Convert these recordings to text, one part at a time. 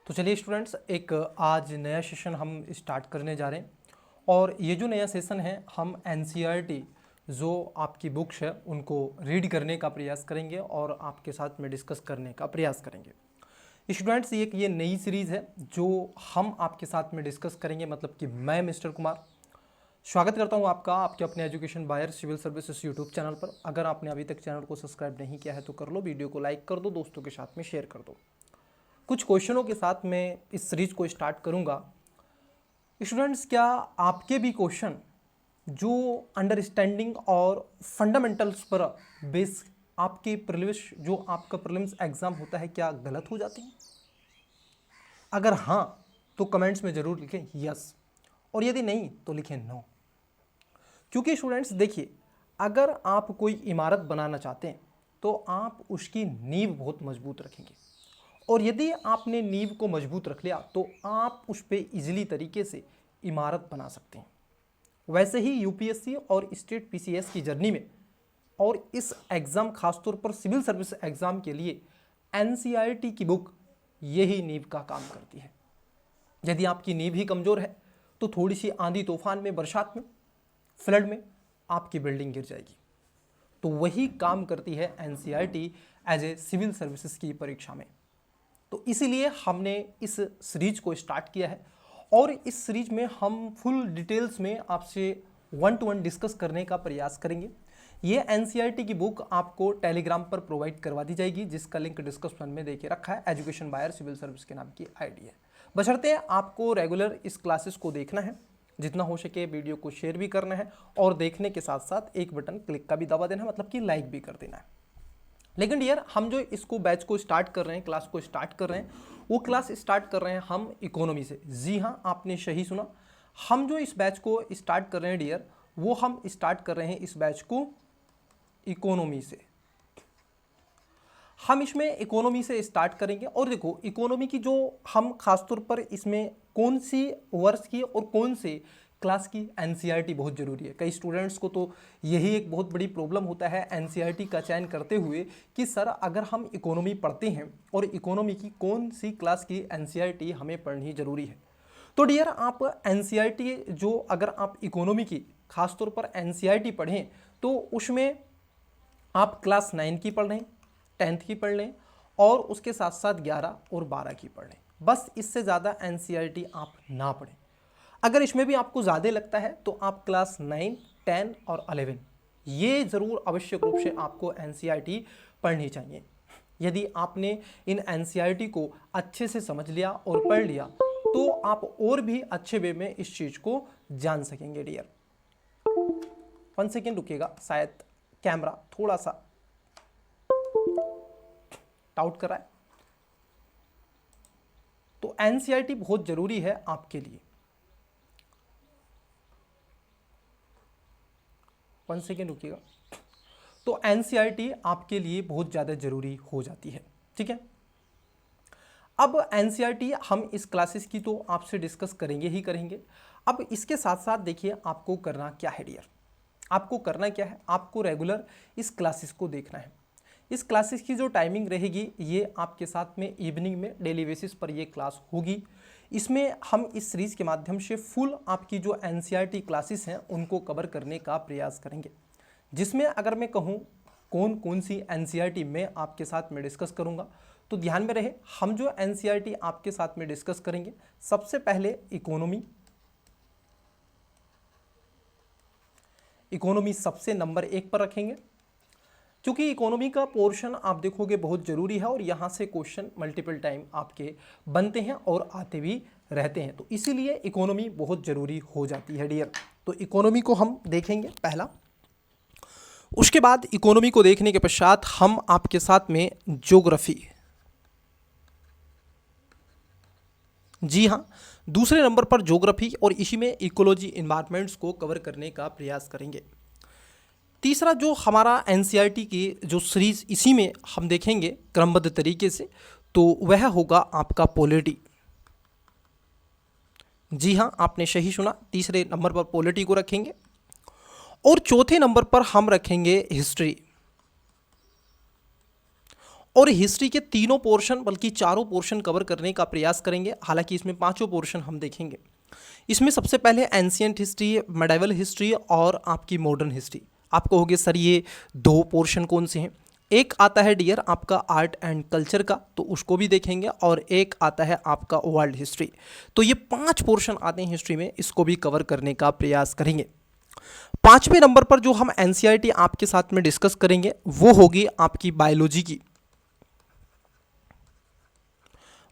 तो चलिए स्टूडेंट्स, एक आज नया सेशन हम स्टार्ट करने जा रहे हैं। और ये जो नया सेशन है, हम एनसीईआरटी जो आपकी बुक्स है उनको रीड करने का प्रयास करेंगे और आपके साथ में डिस्कस करने का प्रयास करेंगे। स्टूडेंट्स, ये नई सीरीज़ है जो हम आपके साथ में डिस्कस करेंगे, मतलब कि मैं मिस्टर कुमार स्वागत करता हूं आपका आपके अपने एजुकेशन बायर सिविल सर्विसेज यूट्यूब चैनल पर। अगर आपने अभी तक चैनल को सब्सक्राइब नहीं किया है तो कर लो, वीडियो को लाइक कर दो, दोस्तों के साथ में शेयर कर दो। कुछ क्वेश्चनों के साथ मैं इस सीरीज को स्टार्ट करूंगा। स्टूडेंट्स, क्या आपके भी क्वेश्चन जो अंडरस्टैंडिंग और फंडामेंटल्स पर बेस आपके प्रीलिम्स जो आपका प्रीलिम्स एग्जाम होता है, क्या गलत हो जाते हैं? अगर हाँ तो कमेंट्स में ज़रूर लिखें यस, और यदि नहीं तो लिखें नो। क्योंकि स्टूडेंट्स देखिए, अगर आप कोई इमारत बनाना चाहते हैं तो आप उसकी नींव बहुत मजबूत रखेंगे, और यदि आपने नींव को मजबूत रख लिया तो आप उस पर इजीली तरीके से इमारत बना सकते हैं। वैसे ही यूपीएससी और स्टेट पीसीएस की जर्नी में और इस एग्ज़ाम खासतौर पर सिविल सर्विस एग्ज़ाम के लिए एनसीईआरटी की बुक यही नींव का काम करती है। यदि आपकी नींव ही कमज़ोर है तो थोड़ी सी आंधी तूफान में, बरसात में, फ्लड में आपकी बिल्डिंग गिर जाएगी। तो वही काम करती है NCERT as a civil services की परीक्षा में। तो इसीलिए हमने इस सीरीज को स्टार्ट किया है, और इस सीरीज में हम फुल डिटेल्स में आपसे 1 to 1 डिस्कस करने का प्रयास करेंगे। ये एनसीईआरटी की बुक आपको टेलीग्राम पर प्रोवाइड करवा दी जाएगी, जिसका लिंक डिस्क्रिप्शन में देके रखा है। एजुकेशन बायर सिविल सर्विस के नाम की आईडी है। बशर्ते आपको रेगुलर इस क्लासेस को देखना है, जितना हो सके वीडियो को शेयर भी करना है, और देखने के साथ साथ एक बटन क्लिक का भी दबा देना है, मतलब कि लाइक भी कर देना है। लेकिन यार, हम जो इसको बैच को स्टार्ट कर रहे हैं, क्लास को स्टार्ट कर रहे हैं, वो क्लास स्टार्ट कर रहे हैं हम इकोनॉमी से। जी हाँ, आपने सही सुना। हम जो इस बैच को स्टार्ट कर रहे हैं डियर, वो हम स्टार्ट कर रहे हैं इस बैच को इकोनॉमी से। हम इसमें इकोनॉमी से स्टार्ट करेंगे। और देखो, इकोनॉमी की जो हम खासतौर पर इसमें कौन सी वर्ष की और कौन से क्लास की एनसीईआरटी बहुत ज़रूरी है। कई स्टूडेंट्स को तो यही एक बहुत बड़ी प्रॉब्लम होता है एनसीईआरटी का चयन करते हुए कि सर, अगर हम इकोनॉमी पढ़ते हैं और इकोनॉमी की कौन सी क्लास की एनसीईआरटी हमें पढ़नी ज़रूरी है। तो डियर, आप एनसीईआरटी जो, अगर आप इकोनॉमी की खासतौर पर एनसीईआरटी पढ़ें तो उसमें आप क्लास 9 की पढ़ लें, 10th की पढ़ लें, और उसके साथ साथ 11 और 12 की पढ़ लें। बस इससे ज़्यादा एनसीईआरटी आप ना पढ़ें। अगर इसमें भी आपको ज़्यादा लगता है तो आप क्लास 9, 10 और 11 ये ज़रूर आवश्यक रूप से आपको एनसीईआरटी पढ़नी चाहिए। यदि आपने इन एनसीईआरटी को अच्छे से समझ लिया और पढ़ लिया तो आप और भी अच्छे वे में इस चीज़ को जान सकेंगे डियर। 1 सेकेंड रुकिएगा, शायद कैमरा थोड़ा सा डाउट कर रहा है। तो एनसीईआरटी बहुत ज़रूरी है आपके लिए। 1 सेकेंड रुकिएगा। तो एनसीईआरटी आपके लिए बहुत ज़्यादा ज़रूरी हो जाती है, ठीक है। अब एनसीईआरटी हम इस क्लासेस की तो आपसे डिस्कस करेंगे ही करेंगे। अब इसके साथ साथ देखिए, आपको करना क्या है डियर, आपको करना क्या है, आपको रेगुलर इस क्लासेस को देखना है। इस क्लासेस की जो टाइमिंग रहेगी, ये आपके साथ में इवनिंग में डेली बेसिस पर ये क्लास होगी। इसमें हम इस सीरीज़ के माध्यम से फुल आपकी जो एनसीईआरटी क्लासेस हैं उनको कवर करने का प्रयास करेंगे, जिसमें अगर मैं कहूँ कौन कौन सी एनसीईआरटी मैं आपके साथ में डिस्कस करूँगा, तो ध्यान में रहे, हम जो एनसीईआरटी आपके साथ में डिस्कस करेंगे, सबसे पहले इकोनॉमी सबसे नंबर 1 पर रखेंगे, क्योंकि इकोनॉमी का पोर्शन आप देखोगे बहुत ज़रूरी है, और यहाँ से क्वेश्चन मल्टीपल टाइम आपके बनते हैं और आते भी रहते हैं। तो इसीलिए इकोनॉमी बहुत ज़रूरी हो जाती है डियर। तो इकोनॉमी को हम देखेंगे पहला। उसके बाद इकोनॉमी को देखने के पश्चात हम आपके साथ में ज्योग्राफी, जी हाँ, दूसरे नंबर पर ज्योग्राफी, और इसी में इकोलॉजी, इन्वायरमेंट्स को कवर करने का प्रयास करेंगे। तीसरा जो हमारा एनसीईआरटी की जो सीरीज़ इसी में हम देखेंगे क्रमबद्ध तरीके से, तो वह होगा आपका पॉलिटी। जी हाँ, आपने सही सुना, तीसरे नंबर पर पॉलिटी को रखेंगे, और चौथे नंबर पर हम रखेंगे हिस्ट्री, और हिस्ट्री के तीनों पोर्शन बल्कि चारों पोर्शन कवर करने का प्रयास करेंगे। हालांकि इसमें पांचों पोर्शन हम देखेंगे। इसमें सबसे पहले एंशियंट हिस्ट्री, मेडाइवल हिस्ट्री और आपकी मॉडर्न हिस्ट्री। आप कहोगे सर ये दो पोर्शन कौन से हैं? एक आता है डियर आपका आर्ट एंड कल्चर का, तो उसको भी देखेंगे, और एक आता है आपका वर्ल्ड हिस्ट्री। तो ये 5 पोर्शन आते हैं हिस्ट्री में, इसको भी कवर करने का प्रयास करेंगे। 5वें नंबर पर जो हम एनसीईआरटी आपके साथ में डिस्कस करेंगे वो होगी आपकी बायोलॉजी की।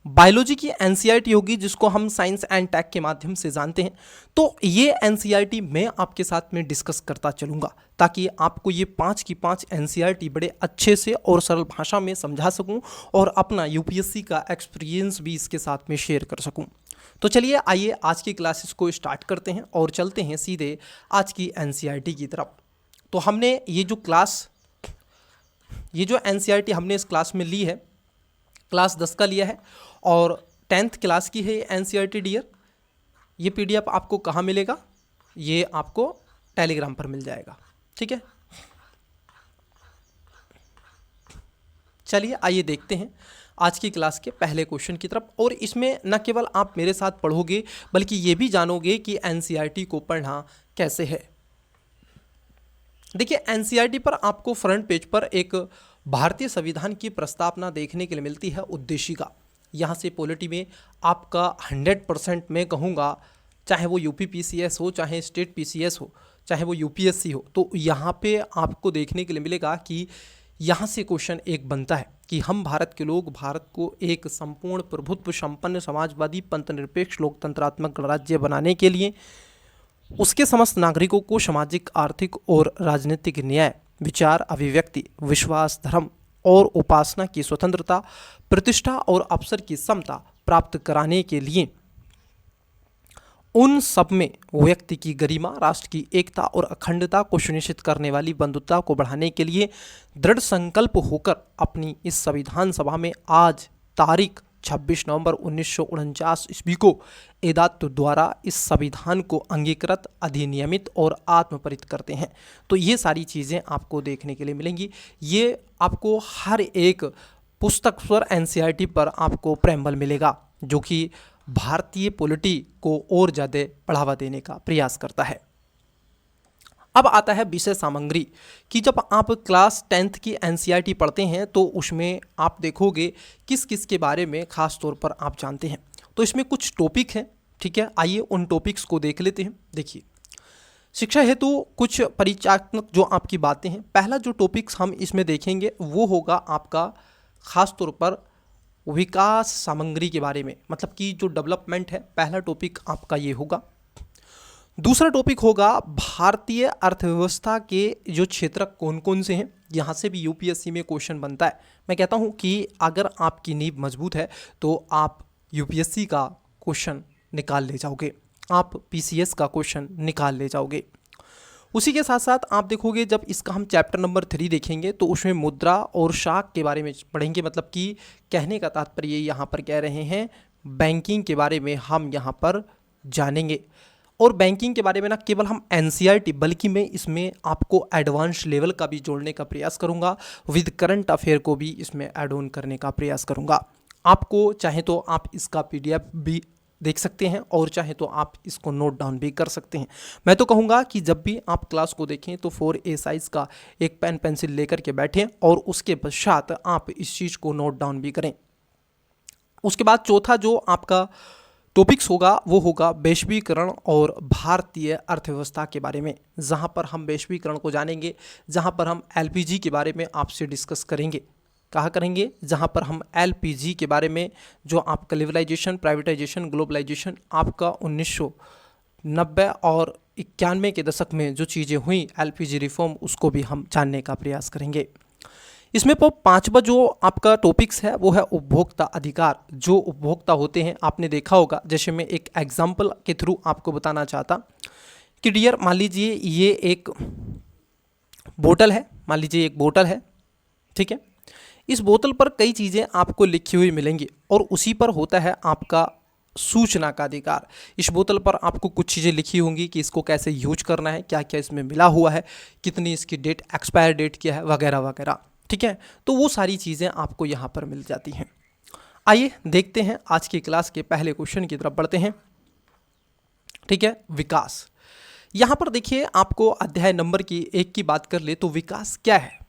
बायोलॉजी की एनसीईआरटी होगी, जिसको हम साइंस एंड टेक के माध्यम से जानते हैं। तो ये एनसीईआरटी मैं आपके साथ में डिस्कस करता चलूँगा, ताकि आपको ये 5 की 5 एनसीईआरटी बड़े अच्छे से और सरल भाषा में समझा सकूं, और अपना यूपीएससी का एक्सपीरियंस भी इसके साथ में शेयर कर सकूं। तो चलिए आइए आज की क्लासेस को स्टार्ट करते हैं और चलते हैं सीधे आज की एनसीईआरटी की तरफ। तो हमने ये जो एनसीईआरटी हमने इस क्लास में ली है, क्लास 10 का लिया है और 10th क्लास की है एनसीईआरटी डियर। ये पीडीएफ आपको कहाँ मिलेगा? ये आपको टेलीग्राम पर मिल जाएगा, ठीक है। चलिए आइए देखते हैं आज की क्लास के पहले क्वेश्चन की तरफ। और इसमें न केवल आप मेरे साथ पढ़ोगे बल्कि ये भी जानोगे कि एनसीईआरटी को पढ़ना कैसे है। देखिए एनसीईआरटी पर आपको फ्रंट पेज पर एक भारतीय संविधान की प्रस्तावना देखने के लिए मिलती है, उद्देशिका। यहाँ से पॉलिटी में आपका 100% मैं कहूँगा, चाहे वो यूपी पीसीएस हो, चाहे स्टेट पीसीएस हो, चाहे वो यूपीएससी हो, तो यहाँ पे आपको देखने के लिए मिलेगा कि यहाँ से क्वेश्चन एक बनता है कि हम भारत के लोग भारत को एक संपूर्ण प्रभुत्व संपन्न समाजवादी पंथनिरपेक्ष लोकतंत्रात्मक गणराज्य बनाने के लिए उसके समस्त नागरिकों को सामाजिक, आर्थिक और राजनीतिक न्याय, विचार अभिव्यक्ति, विश्वास, धर्म और उपासना की स्वतंत्रता, प्रतिष्ठा और अवसर की समता प्राप्त कराने के लिए उन सब में व्यक्ति की गरिमा, राष्ट्र की एकता और अखंडता को सुनिश्चित करने वाली बंधुता को बढ़ाने के लिए दृढ़ संकल्प होकर अपनी इस संविधान सभा में आज तारीख 26 नवंबर 1949 ईस्वी को एदात्व द्वारा इस संविधान को अंगीकृत, अधिनियमित और आत्मपरित करते हैं। तो ये सारी चीज़ें आपको देखने के लिए मिलेंगी। ये आपको हर एक पुस्तक पर एनसीईआरटी पर आपको प्रेम्बल मिलेगा, जो कि भारतीय पॉलिटी को और ज़्यादा बढ़ावा देने का प्रयास करता है। अब आता है विषय सामग्री कि जब आप क्लास 10th की एनसीईआरटी पढ़ते हैं तो उसमें आप देखोगे किस किस के बारे में खास तौर पर आप जानते हैं। तो इसमें कुछ टॉपिक हैं, ठीक है। आइए उन टॉपिक्स को देख लेते हैं। देखिए शिक्षा हेतु कुछ परिचयात्मक जो आपकी बातें हैं। पहला जो टॉपिक्स हम इसमें देखेंगे वो होगा आपका खास तौर पर विकास सामग्री के बारे में, मतलब कि जो डेवलपमेंट है, पहला टॉपिक आपका ये होगा। दूसरा टॉपिक होगा भारतीय अर्थव्यवस्था के जो क्षेत्र कौन कौन से हैं। यहाँ से भी यूपीएससी में क्वेश्चन बनता है। मैं कहता हूँ कि अगर आपकी नींव मजबूत है तो आप यूपीएससी का क्वेश्चन निकाल ले जाओगे, आप पीसीएस का क्वेश्चन निकाल ले जाओगे। उसी के साथ साथ आप देखोगे जब इसका हम चैप्टर नंबर 3 देखेंगे तो उसमें मुद्रा और शाख के बारे में पढ़ेंगे। मतलब कि कहने का तात्पर्य यहाँ पर कह रहे हैं बैंकिंग के बारे में हम यहाँ पर जानेंगे। और बैंकिंग के बारे में ना केवल हम एनसीईआरटी बल्कि मैं इसमें आपको एडवांस लेवल का भी जोड़ने का प्रयास करूँगा, विद करंट अफेयर को भी इसमें ऐड ऑन करने का प्रयास करूँगा। आपको चाहे तो आप इसका पीडीएफ भी देख सकते हैं और चाहे तो आप इसको नोट डाउन भी कर सकते हैं। मैं तो कहूँगा कि जब भी आप क्लास को देखें तो 4A साइज़ का एक पेन पेंसिल लेकर के बैठें और उसके पश्चात आप इस चीज़ को नोट डाउन भी करें। उसके बाद चौथा जो आपका टॉपिक्स होगा वो होगा वैश्वीकरण और भारतीय अर्थव्यवस्था के बारे में, जहाँ पर हम वैश्वीकरण को जानेंगे, जहाँ पर हम एलपीजी के बारे में आपसे डिस्कस करेंगे। कहाँ करेंगे? जहाँ पर हम एलपीजी के बारे में, जो आपका लिबरलाइजेशन, प्राइवेटाइजेशन, ग्लोबलाइजेशन आपका 1990 और 91 के दशक में जो चीज़ें हुई एलपीजी रिफॉर्म, उसको भी हम जानने का प्रयास करेंगे। इसमें 5वां जो आपका टॉपिक्स है वो है उपभोक्ता अधिकार। जो उपभोक्ता होते हैं आपने देखा होगा, जैसे मैं एक एग्जाम्पल के थ्रू आपको बताना चाहता कि डियर मान लीजिए ये एक बोतल है, मान लीजिए एक बोतल है, ठीक है। इस बोतल पर कई चीज़ें आपको लिखी हुई मिलेंगी और उसी पर होता है आपका सूचना का अधिकार। इस बोतल पर आपको कुछ चीज़ें लिखी होंगी कि इसको कैसे यूज करना है, क्या क्या इसमें मिला हुआ है, कितनी इसकी डेट, एक्सपायर डेट क्या है, वगैरह वगैरह। ठीक है, तो वो सारी चीज़ें आपको यहाँ पर मिल जाती हैं। आइए देखते हैं आज की क्लास के पहले क्वेश्चन की तरफ बढ़ते हैं। ठीक है, विकास। यहाँ पर देखिए, आपको अध्याय नंबर की 1 की बात कर ले तो विकास क्या है,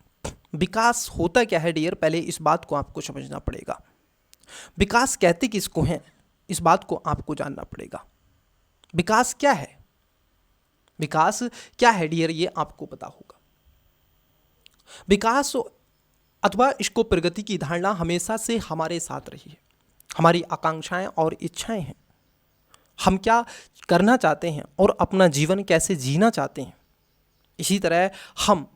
विकास होता क्या है डियर, पहले इस बात को आपको समझना पड़ेगा। विकास कहते किसको हैं, इस बात को आपको जानना पड़ेगा। विकास क्या है, विकास क्या है डियर, ये आपको पता होगा। विकास अथवा इसको प्रगति की धारणा हमेशा से हमारे साथ रही है। हमारी आकांक्षाएं और इच्छाएं हैं, हम क्या करना चाहते हैं और अपना जीवन कैसे जीना चाहते हैं। इसी तरह हम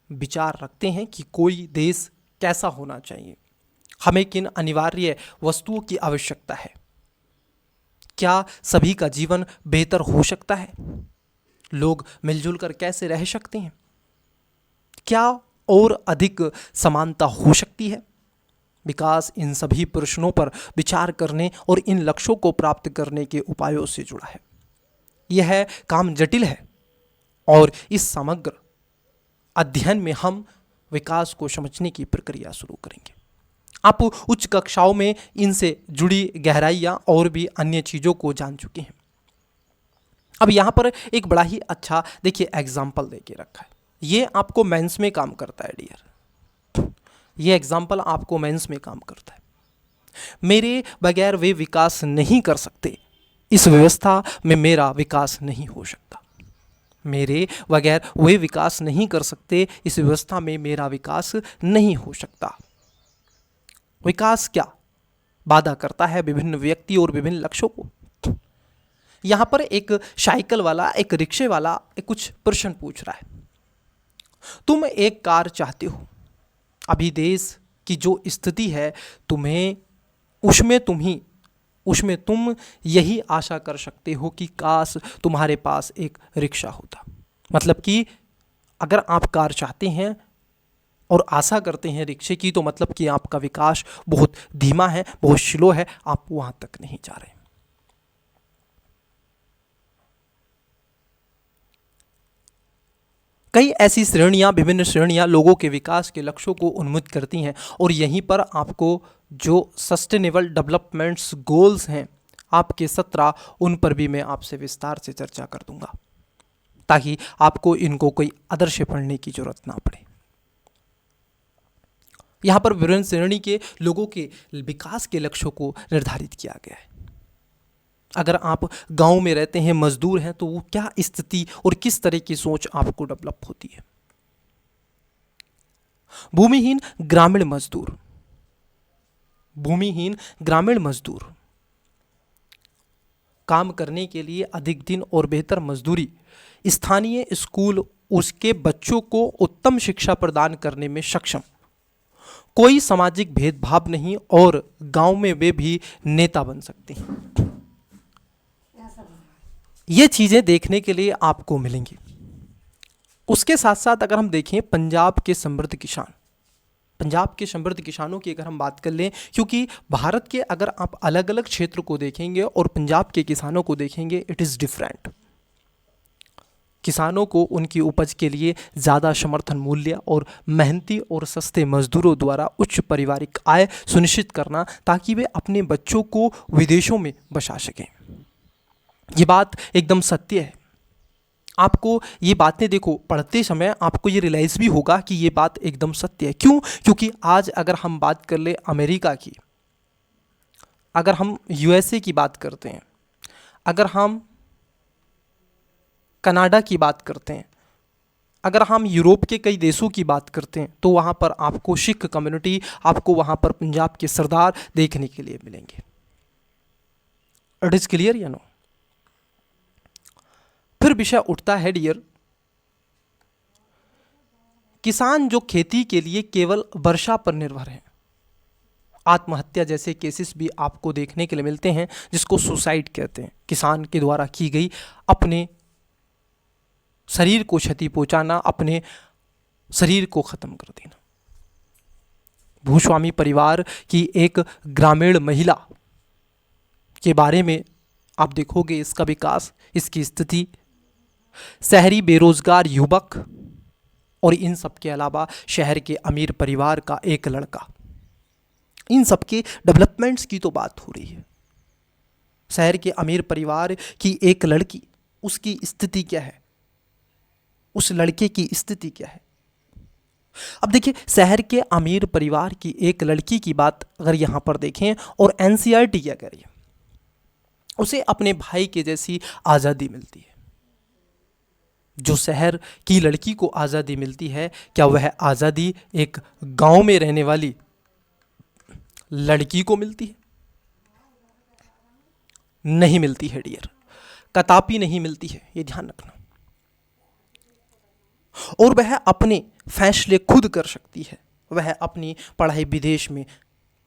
विचार रखते हैं कि कोई देश कैसा होना चाहिए, हमें किन अनिवार्य वस्तुओं की आवश्यकता है, क्या सभी का जीवन बेहतर हो सकता है, लोग मिलजुल कर कैसे रह सकते हैं, क्या और अधिक समानता हो सकती है। विकास इन सभी प्रश्नों पर विचार करने और इन लक्ष्यों को प्राप्त करने के उपायों से जुड़ा है। यह काम जटिल है और इस समग्र अध्ययन में हम विकास को समझने की प्रक्रिया शुरू करेंगे। आप उच्च कक्षाओं में इनसे जुड़ी गहराइयाँ और भी अन्य चीज़ों को जान चुके हैं। अब यहाँ पर एक बड़ा ही अच्छा देखिए एग्जाम्पल दे के रखा है, ये आपको मेंस में काम करता है डियर, ये एग्जाम्पल आपको मेंस में काम करता है। मेरे बगैर वे विकास नहीं कर सकते, इस व्यवस्था में मेरा विकास नहीं हो सकता। मेरे बगैर वे विकास नहीं कर सकते, इस व्यवस्था में मेरा विकास नहीं हो सकता। विकास क्या बाधा करता है विभिन्न व्यक्ति और विभिन्न लक्ष्यों को। यहां पर एक साइकिल वाला, एक रिक्शे वाला कुछ प्रश्न पूछ रहा है, तुम एक कार चाहते हो, अभी देश की जो स्थिति है तुम्हें उसमें तुम यही आशा कर सकते हो कि काश तुम्हारे पास एक रिक्शा होता। मतलब कि अगर आप कार चाहते हैं और आशा करते हैं रिक्शे की, तो मतलब कि आपका विकास बहुत धीमा है, बहुत स्लो है, आप वहां तक नहीं जा रहे। कई ऐसी श्रेणियां, विभिन्न श्रेणियां लोगों के विकास के लक्ष्यों को उन्मुख करती हैं और यहीं पर आपको जो सस्टेनेबल डेवलपमेंट्स गोल्स हैं आपके 17, उन पर भी मैं आपसे विस्तार से चर्चा कर दूंगा, ताकि आपको इनको कोई आदर्श पढ़ने की जरूरत ना पड़े। यहां पर विभिन्न श्रेणी के लोगों के विकास के लक्ष्यों को निर्धारित किया गया है। अगर आप गांव में रहते हैं, मजदूर हैं, तो वो क्या स्थिति और किस तरह की सोच आपको डेवलप होती है। भूमिहीन ग्रामीण मजदूर, भूमिहीन ग्रामीण मजदूर काम करने के लिए अधिक दिन और बेहतर मजदूरी, स्थानीय स्कूल उसके बच्चों को उत्तम शिक्षा प्रदान करने में सक्षम, कोई सामाजिक भेदभाव नहीं और गांव में वे भी नेता बन सकते हैं। ये चीज़ें देखने के लिए आपको मिलेंगी। उसके साथ साथ अगर हम देखें पंजाब के समृद्ध किसान, पंजाब के समृद्ध किसानों की अगर हम बात कर लें, क्योंकि भारत के अगर आप अलग अलग क्षेत्र को देखेंगे और पंजाब के किसानों को देखेंगे, इट इज़ डिफरेंट। किसानों को उनकी उपज के लिए ज़्यादा समर्थन मूल्य और मेहनती और सस्ते मजदूरों द्वारा उच्च पारिवारिक आय सुनिश्चित करना, ताकि वे अपने बच्चों को विदेशों में बसा सकें। ये बात एकदम सत्य है। आपको ये बातें देखो पढ़ते समय आपको ये रियलाइज़ भी होगा कि ये बात एकदम सत्य है। क्यों? क्योंकि आज अगर हम बात कर ले अमेरिका की, अगर हम यूएसए की बात करते हैं, अगर हम कनाडा की बात करते हैं, अगर हम यूरोप के कई देशों की बात करते हैं, तो वहाँ पर आपको सिख कम्युनिटी, आपको वहाँ पर पंजाब के सरदार देखने के लिए मिलेंगे। इट इज़ क्लियर या नो? फिर विषय उठता है डियर, किसान जो खेती के लिए केवल वर्षा पर निर्भर हैं। आत्महत्या जैसे केसेस भी आपको देखने के लिए मिलते हैं, जिसको सुसाइड कहते हैं, किसान के द्वारा की गई अपने शरीर को क्षति पहुंचाना, अपने शरीर को खत्म कर देना। भूस्वामी परिवार की एक ग्रामीण महिला के बारे में आप देखोगे, इसका विकास, इसकी स्थिति, शहरी बेरोजगार युवक और इन सब के अलावा शहर के अमीर परिवार का एक लड़का, इन सब के डेवलपमेंट्स की तो बात हो रही है। शहर के अमीर परिवार की एक लड़की, उसकी स्थिति क्या है, उस लड़के की स्थिति क्या है। अब देखिए, शहर के अमीर परिवार की एक लड़की की बात अगर यहां पर देखें और एनसीईआरटी क्या कह रही है, उसे अपने भाई के जैसी आज़ादी मिलती है। जो शहर की लड़की को आज़ादी मिलती है, क्या वह आज़ादी एक गांव में रहने वाली लड़की को मिलती है? नहीं मिलती है डियर, कदापि नहीं मिलती है, ये ध्यान रखना। और वह अपने फैसले खुद कर सकती है, वह अपनी पढ़ाई विदेश में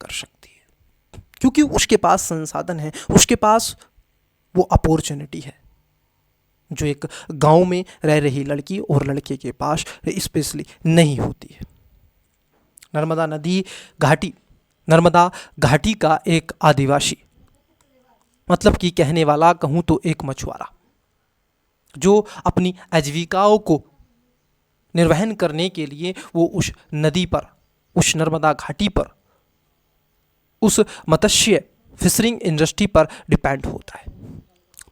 कर सकती है, क्योंकि उसके पास संसाधन है, उसके पास वो अपॉर्चुनिटी है जो एक गांव में रह रही लड़की और लड़के के पास स्पेशली नहीं होती है। नर्मदा घाटी का एक आदिवासी, मतलब कि कहने वाला कहूं तो एक मछुआरा, जो अपनी आजीविकाओं को निर्वहन करने के लिए वो उस नदी पर, उस नर्मदा घाटी पर, उस मत्स्य फिशरिंग इंडस्ट्री पर डिपेंड होता है।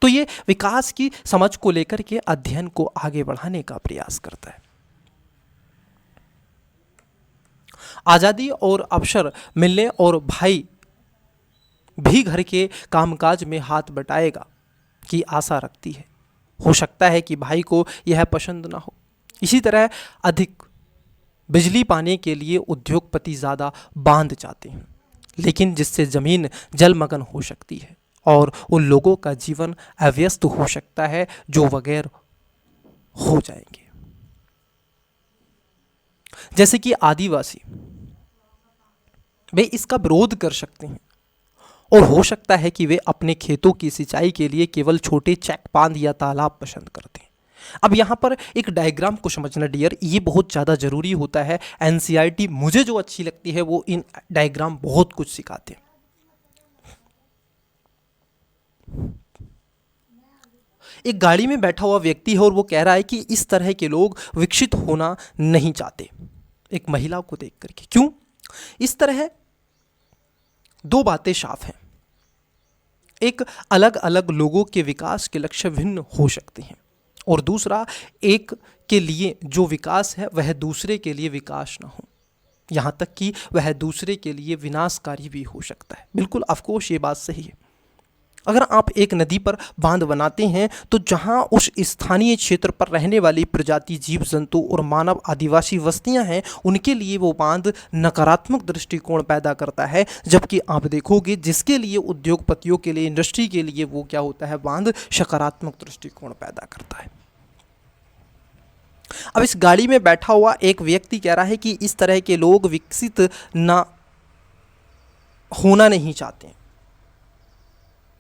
तो ये विकास की समझ को लेकर के अध्ययन को आगे बढ़ाने का प्रयास करता है। आज़ादी और अवसर मिलने और भाई भी घर के कामकाज में हाथ बटाएगा की आशा रखती है। हो सकता है कि भाई को यह पसंद ना हो। इसी तरह अधिक बिजली पाने के लिए उद्योगपति ज़्यादा बांध चाहते हैं, लेकिन जिससे ज़मीन जलमग्न हो सकती है और उन लोगों का जीवन अव्यस्त हो सकता है जो बगैर हो जाएंगे। जैसे कि आदिवासी, वे इसका विरोध कर सकते हैं और हो सकता है कि वे अपने खेतों की सिंचाई के लिए केवल छोटे चेक बांध या तालाब पसंद करते हैं। अब यहाँ पर एक डायग्राम को समझना डियर, ये बहुत ज़्यादा ज़रूरी होता है। एनसीईआरटी मुझे जो अच्छी लगती है वो इन डायग्राम बहुत कुछ सिखाते हैं। एक गाड़ी में बैठा हुआ व्यक्ति है और वो कह रहा है कि इस तरह के लोग विकसित होना नहीं चाहते, एक महिला को देख करके। क्यों? इस तरह दो बातें साफ हैं। एक, अलग अलग लोगों के विकास के लक्ष्य भिन्न हो सकते हैं, और दूसरा, एक के लिए जो विकास है वह दूसरे के लिए विकास ना हो, यहाँ तक कि वह दूसरे के लिए विनाशकारी भी हो सकता है। बिल्कुल ऑफकोर्स ये बात सही है। अगर आप एक नदी पर बांध बनाते हैं तो जहां उस स्थानीय क्षेत्र पर रहने वाली प्रजाति, जीव जंतु और मानव आदिवासी बस्तियां हैं, उनके लिए वो बांध नकारात्मक दृष्टिकोण पैदा करता है, जबकि आप देखोगे जिसके लिए, उद्योगपतियों के लिए, इंडस्ट्री के लिए वो क्या होता है, बांध सकारात्मक दृष्टिकोण पैदा करता है। अब इस गाड़ी में बैठा हुआ एक व्यक्ति कह रहा है कि इस तरह के लोग विकसित ना होना नहीं चाहते।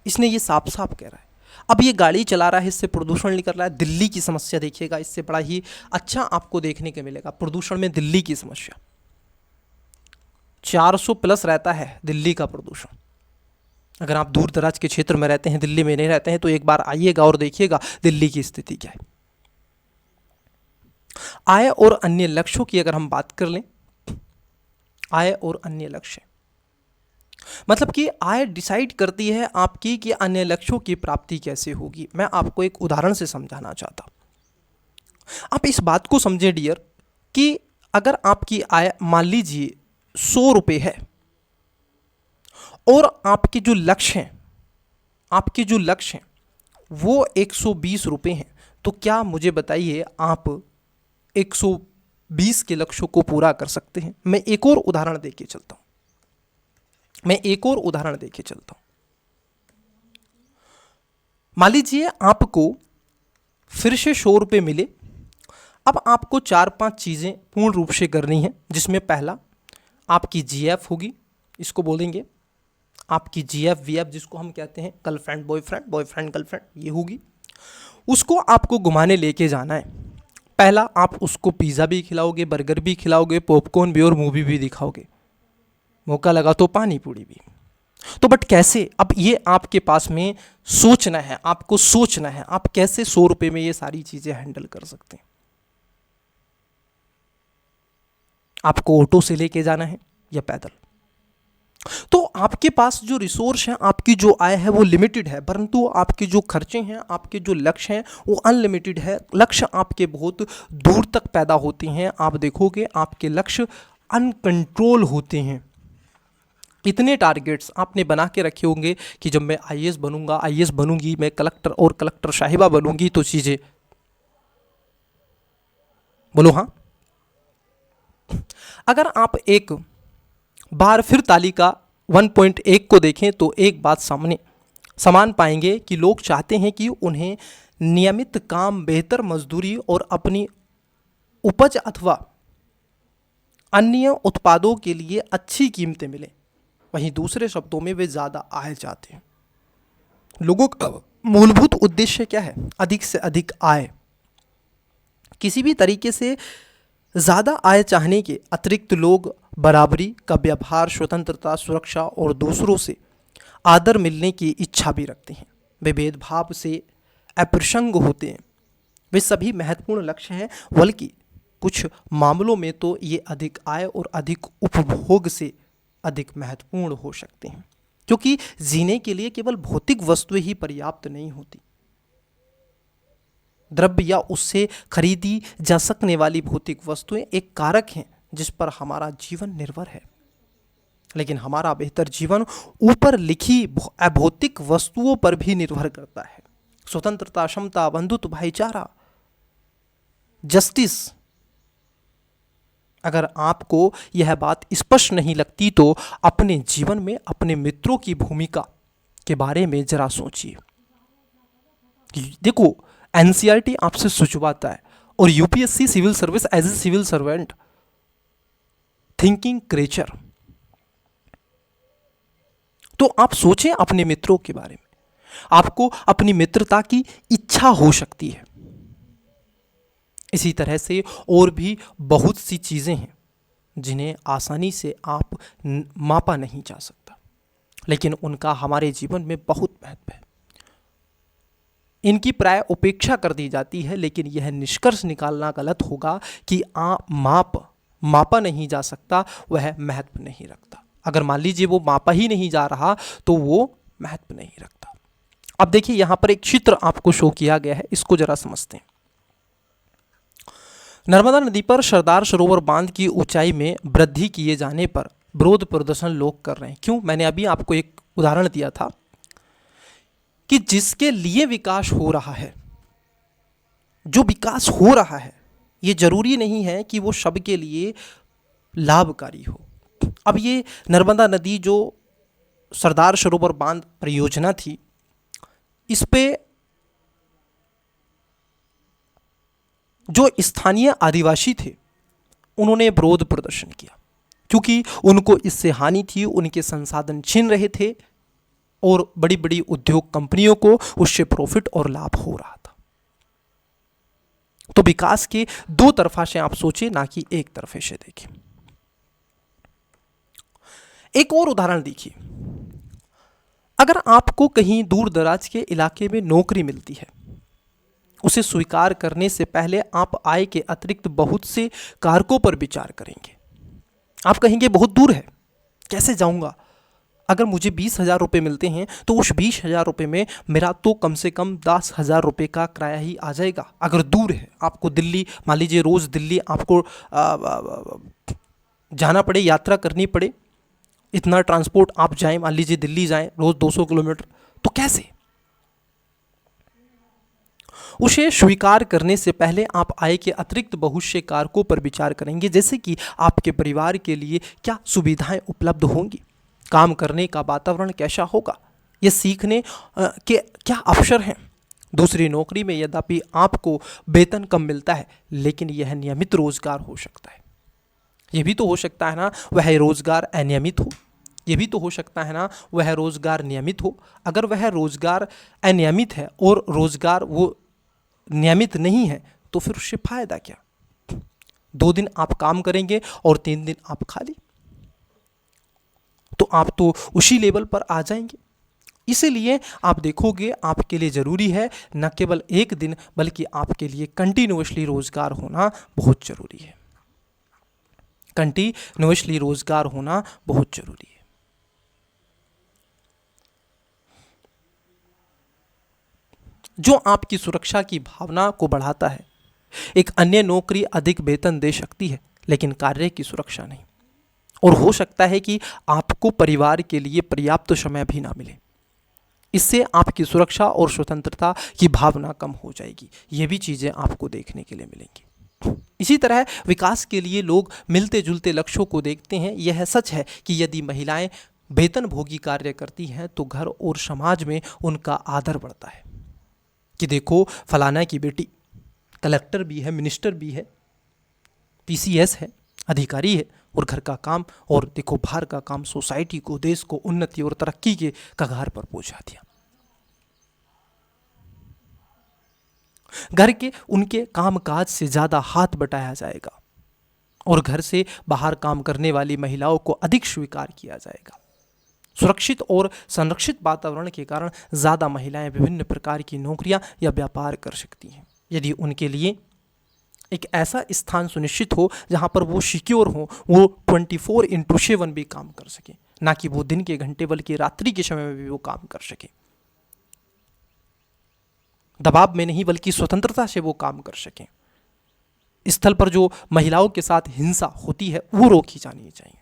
इसने ये साफ साफ कह रहा है। अब ये गाड़ी चला रहा है, इससे प्रदूषण निकल रहा है। दिल्ली की समस्या देखिएगा, इससे बड़ा ही अच्छा आपको देखने को मिलेगा प्रदूषण में दिल्ली की समस्या। 400 प्लस रहता है दिल्ली का प्रदूषण। अगर आप दूर दराज के क्षेत्र में रहते हैं, दिल्ली में नहीं रहते हैं, तो एक बार आइएगा और देखिएगा दिल्ली की स्थिति क्या है। आय और अन्य लक्ष्यों की अगर हम बात कर लें, आय और अन्य लक्ष्य, मतलब कि आय डिसाइड करती है आपकी कि अन्य लक्ष्यों की प्राप्ति कैसे होगी। मैं आपको एक उदाहरण से समझाना चाहता हूं। आप इस बात को समझें डियर कि अगर आपकी आय मान लीजिए 100 रुपये है और आपके जो लक्ष्य हैं वो 120 रुपये हैं, तो क्या मुझे बताइए आप 120 के लक्ष्यों को पूरा कर सकते हैं? मैं एक और उदाहरण देके चलता हूं। मान लीजिए आपको फिर से 100 रुपये मिले। अब आपको 4-5 चीज़ें पूर्ण रूप से करनी है, जिसमें पहला आपकी जीएफ होगी, इसको बोलेंगे आपकी जीएफ वीएफ, जिसको हम कहते हैं गर्लफ्रेंड बॉयफ्रेंड, बॉयफ्रेंड गर्लफ्रेंड, ये होगी। उसको आपको घुमाने लेके जाना है। पहला, आप उसको पिज़्ज़ा भी खिलाओगे, बर्गर भी खिलाओगे, पॉपकॉर्न भी और मूवी भी दिखाओगे, मौका लगा तो पानी पूरी भी। तो बट कैसे? अब ये आपके पास में सोचना है, आपको सोचना है आप कैसे 100 रुपये में ये सारी चीज़ें हैंडल कर सकते हैं। आपको ऑटो से लेके जाना है या पैदल। तो आपके पास जो रिसोर्स है, आपकी जो आय है वो लिमिटेड है, परंतु आपके जो खर्चे हैं, आपके जो लक्ष्य हैं वो अनलिमिटेड है। लक्ष्य आपके बहुत दूर तक पैदा होते हैं। आप देखोगे आपके लक्ष्य अनकंट्रोल होते हैं। इतने टारगेट्स आपने बना के रखे होंगे कि जब मैं आईएएस बनूंगा, आईएएस बनूंगी, मैं कलेक्टर और कलेक्टर साहिबा बनूंगी, तो चीजें, बोलो हाँ। अगर आप एक बार फिर तालिका 1.1 को देखें तो एक बात समान पाएंगे कि लोग चाहते हैं कि उन्हें नियमित काम, बेहतर मजदूरी और अपनी उपज अथवा अन्य उत्पादों के लिए अच्छी कीमतें मिलें। वहीं दूसरे शब्दों में वे ज़्यादा आय चाहते हैं। लोगों का मूलभूत उद्देश्य क्या है? अधिक से अधिक आय। किसी भी तरीके से ज़्यादा आय चाहने के अतिरिक्त लोग बराबरी का व्यवहार, स्वतंत्रता, सुरक्षा और दूसरों से आदर मिलने की इच्छा भी रखते हैं। वे भेदभाव से अप्रसंग होते हैं। वे सभी महत्वपूर्ण लक्ष्य हैं, बल्कि कुछ मामलों में तो ये अधिक आय और अधिक उपभोग से अधिक महत्वपूर्ण हो सकते हैं, क्योंकि जीने के लिए केवल भौतिक वस्तुएं ही पर्याप्त नहीं होती। द्रव्य या उससे खरीदी जा सकने वाली भौतिक वस्तुएं एक कारक हैं जिस पर हमारा जीवन निर्भर है, लेकिन हमारा बेहतर जीवन ऊपर लिखी अभौतिक वस्तुओं पर भी निर्भर करता है। स्वतंत्रता, क्षमता, बंधुत्व, भाईचारा, जस्टिस। अगर आपको यह बात स्पष्ट नहीं लगती तो अपने जीवन में अपने मित्रों की भूमिका के बारे में जरा सोचिए। देखो, एनसीईआरटी आपसे सुझाता है और UPSC civil service as a civil servant thinking creature. तो आप सोचें अपने मित्रों के बारे में। आपको अपनी मित्रता की इच्छा हो सकती है। इसी तरह से और भी बहुत सी चीजें हैं जिन्हें आसानी से आप मापा नहीं जा सकता, लेकिन उनका हमारे जीवन में बहुत महत्व है। इनकी प्राय उपेक्षा कर दी जाती है, लेकिन यह निष्कर्ष निकालना गलत होगा कि मापा नहीं जा सकता, वह महत्व नहीं रखता। अगर मान लीजिए वो मापा ही नहीं जा रहा तो वो महत्व नहीं रखता। अब देखिए यहां पर एक चित्र आपको शो किया गया है, इसको जरा समझते हैं। नर्मदा नदी पर सरदार सरोवर बांध की ऊंचाई में वृद्धि किए जाने पर विरोध प्रदर्शन लोग कर रहे हैं। क्यों? मैंने अभी आपको एक उदाहरण दिया था कि जिसके लिए विकास हो रहा है, जो विकास हो रहा है, ये जरूरी नहीं है कि वो सबके लिए लाभकारी हो। अब ये नर्मदा नदी जो सरदार सरोवर बांध परियोजना थी, इस पे जो स्थानीय आदिवासी थे उन्होंने विरोध प्रदर्शन किया, क्योंकि उनको इससे हानि थी, उनके संसाधन छीन रहे थे और बड़ी बड़ी उद्योग कंपनियों को उससे प्रॉफिट और लाभ हो रहा था। तो विकास के दो तरफा से आप सोचें, ना कि एक तरफे से देखें। एक और उदाहरण देखिए। अगर आपको कहीं दूर दराज के इलाके में नौकरी मिलती है, उसे स्वीकार करने से पहले आप आय के अतिरिक्त बहुत से कारकों पर विचार करेंगे। आप कहेंगे बहुत दूर है, कैसे जाऊंगा? अगर मुझे 20,000 रुपये मिलते हैं तो उस 20,000 रुपये में मेरा तो कम से कम 10,000 रुपये का किराया ही आ जाएगा। अगर दूर है, आपको दिल्ली, मान लीजिए रोज़ दिल्ली आपको जाना पड़े, यात्रा करनी पड़े, इतना ट्रांसपोर्ट आप जाएं, मान लीजिए दिल्ली जाएं रोज़ 200 किलोमीटर, तो कैसे? उसे स्वीकार करने से पहले आप आय के अतिरिक्त बहुत से कारकों पर विचार करेंगे, जैसे कि आपके परिवार के लिए क्या सुविधाएं उपलब्ध होंगी, काम करने का वातावरण कैसा होगा, ये सीखने के क्या अवसर हैं। दूसरी नौकरी में यद्यपि आपको वेतन कम मिलता है, लेकिन यह नियमित रोजगार हो सकता है। यह भी तो हो सकता है ना वह रोजगार अनियमित हो, यह भी तो हो सकता है ना वह रोजगार नियमित हो। अगर वह रोजगार अनियमित है और रोजगार वो नियमित नहीं है तो फिर उससे फायदा क्या? 2 दिन आप काम करेंगे और 3 दिन आप खाली, तो आप तो उसी लेवल पर आ जाएंगे। इसीलिए आप देखोगे आपके लिए ज़रूरी है न केवल एक दिन, बल्कि आपके लिए कंटिन्यूअसली रोजगार होना बहुत ज़रूरी है। कंटिन्यूअसली रोजगार होना बहुत जरूरी है। जो आपकी सुरक्षा की भावना को बढ़ाता है। एक अन्य नौकरी अधिक वेतन दे सकती है लेकिन कार्य की सुरक्षा नहीं, और हो सकता है कि आपको परिवार के लिए पर्याप्त समय भी ना मिले। इससे आपकी सुरक्षा और स्वतंत्रता की भावना कम हो जाएगी। ये भी चीज़ें आपको देखने के लिए मिलेंगी। इसी तरह विकास के लिए लोग मिलते जुलते लक्ष्यों को देखते हैं। यह सच है कि यदि महिलाएं वेतनभोगी कार्य करती हैं तो घर और समाज में उनका आदर बढ़ता है कि देखो फलाना की बेटी कलेक्टर भी है, मिनिस्टर भी है, पीसीएस है, अधिकारी है, और घर का काम और देखो बाहर का काम सोसाइटी को, देश को उन्नति और तरक्की के कगार पर पहुंचा दिया। घर के उनके कामकाज से ज्यादा हाथ बटाया जाएगा और घर से बाहर काम करने वाली महिलाओं को अधिक स्वीकार किया जाएगा। सुरक्षित और संरक्षित वातावरण के कारण ज्यादा महिलाएं विभिन्न प्रकार की नौकरियां या व्यापार कर सकती हैं। यदि उनके लिए एक ऐसा स्थान सुनिश्चित हो जहां पर वो सिक्योर हो, वो 24/7 भी काम कर सके, ना कि वो दिन के घंटे बल्कि रात्रि के समय में भी वो काम कर सके। दबाव में नहीं बल्कि स्वतंत्रता से वो काम कर सकें। स्थल पर जो महिलाओं के साथ हिंसा होती है वो रोकी जानी चाहिए।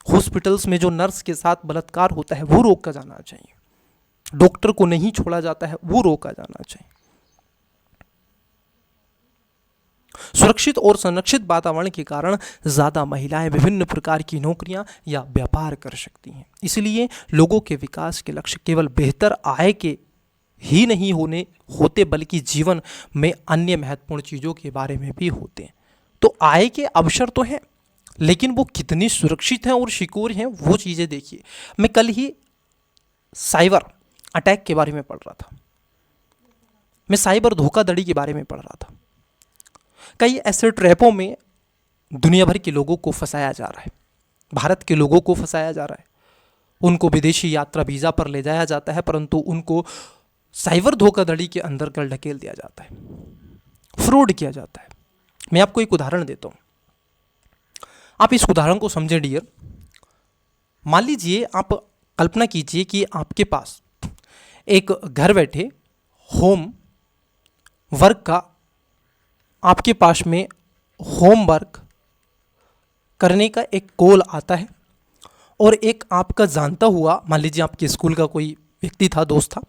हॉस्पिटल्स में जो नर्स के साथ बलात्कार होता है वो रोका जाना चाहिए। डॉक्टर को नहीं छोड़ा जाता है वो रोका जाना चाहिए। सुरक्षित और संरक्षित वातावरण के कारण ज्यादा महिलाएं विभिन्न प्रकार की नौकरियां या व्यापार कर सकती हैं। इसलिए लोगों के विकास के लक्ष्य केवल बेहतर आय के ही नहीं होते बल्कि जीवन में अन्य महत्वपूर्ण चीजों के बारे में भी होते हैं। तो आय के अवसर तो हैं लेकिन वो कितनी सुरक्षित हैं और सिक्योर हैं वो चीजें देखिए। मैं कल ही साइबर अटैक के बारे में पढ़ रहा था, मैं साइबर धोखाधड़ी के बारे में पढ़ रहा था। कई ऐसे ट्रैपों में दुनिया भर के लोगों को फंसाया जा रहा है, भारत के लोगों को फंसाया जा रहा है। उनको विदेशी यात्रा वीजा पर ले जाया जाता है परंतु उनको साइबर धोखाधड़ी के अंदर कर ढकेल दिया जाता है, फ्रॉड किया जाता है। मैं आपको एक उदाहरण देता हूं, आप इस उदाहरण को समझे डियर। मान लीजिए, आप कल्पना कीजिए कि आपके पास एक घर बैठे होम वर्क का, आपके पास में होमवर्क करने का एक कॉल आता है और एक आपका जानता हुआ, मान लीजिए आपके स्कूल का कोई व्यक्ति था, दोस्त था,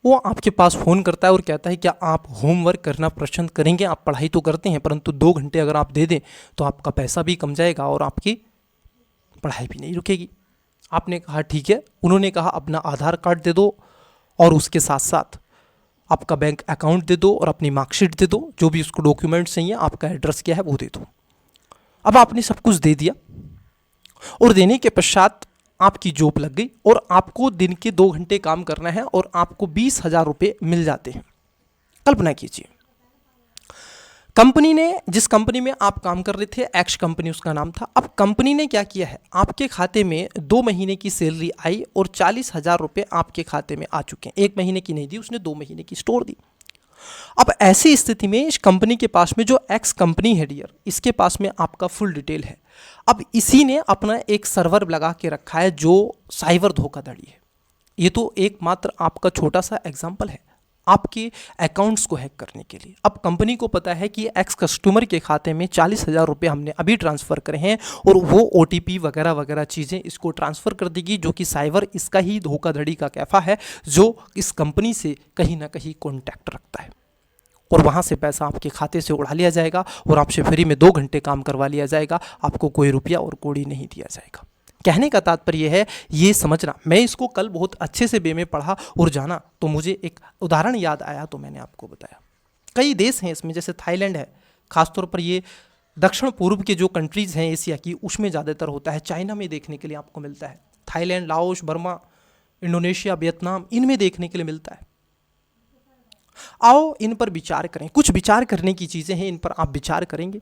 वो आपके पास फ़ोन करता है और कहता है क्या आप होमवर्क करना पसंद करेंगे? आप पढ़ाई तो करते हैं परंतु 2 घंटे अगर आप दे दें तो आपका पैसा भी कम जाएगा और आपकी पढ़ाई भी नहीं रुकेगी। आपने कहा ठीक है। उन्होंने कहा अपना आधार कार्ड दे दो और उसके साथ साथ आपका बैंक अकाउंट दे दो और अपनी मार्कशीट दे दो, जो भी उसको डॉक्यूमेंट्स चाहिए, आपका एड्रेस क्या है वो दे दो। अब आपने सब कुछ दे दिया और देने के पश्चात आपकी जॉब लग गई और आपको दिन के 2 घंटे काम करना है और आपको 20,000 रुपये मिल जाते हैं। कल्पना कीजिए, कंपनी ने, जिस कंपनी में आप काम कर रहे थे, एक्स कंपनी उसका नाम था, अब कंपनी ने क्या किया है, आपके खाते में 2 महीने की सैलरी आई और 40,000 रुपये आपके खाते में आ चुके हैं। 1 महीने की नहीं दी उसने, 2 महीने की स्टोर दी। अब ऐसी स्थिति में इस कंपनी के पास में, जो एक्स कंपनी है डियर, इसके पास में आपका फुल डिटेल है। अब इसी ने अपना एक सर्वर लगा के रखा है जो साइबर धोखाधड़ी है। ये तो एकमात्र आपका छोटा सा एग्जाम्पल है आपके अकाउंट्स को हैक करने के लिए। अब कंपनी को पता है कि एक्स कस्टमर के खाते में 40,000 रुपये हमने अभी ट्रांसफ़र करे हैं और वो OTP वगैरह वगैरह चीज़ें इसको ट्रांसफ़र कर देगी, जो कि साइबर इसका ही धोखाधड़ी का कैफा है जो इस कंपनी से कहीं ना कहीं कॉन्टैक्ट रखता है और वहाँ से पैसा आपके खाते से उड़ा लिया जाएगा और आपसे फ्री में 2 घंटे काम करवा लिया जाएगा। आपको कोई रुपया और कौड़ी नहीं दिया जाएगा। कहने का तात्पर्य है ये समझना। मैं इसको कल बहुत अच्छे से वे में पढ़ा और जाना तो मुझे एक उदाहरण याद आया तो मैंने आपको बताया। कई देश हैं इसमें, जैसे थाईलैंड है, खासतौर पर ये दक्षिण पूर्व के जो कंट्रीज़ हैं एशिया की, उसमें ज़्यादातर होता है। चाइना में देखने के लिए आपको मिलता है, Thailand, Laos, Burma, Indonesia, Vietnam, इनमें देखने के लिए मिलता है। आओ इन पर विचार करें। कुछ विचार करने की चीज़ें हैं, इन पर आप विचार करेंगे।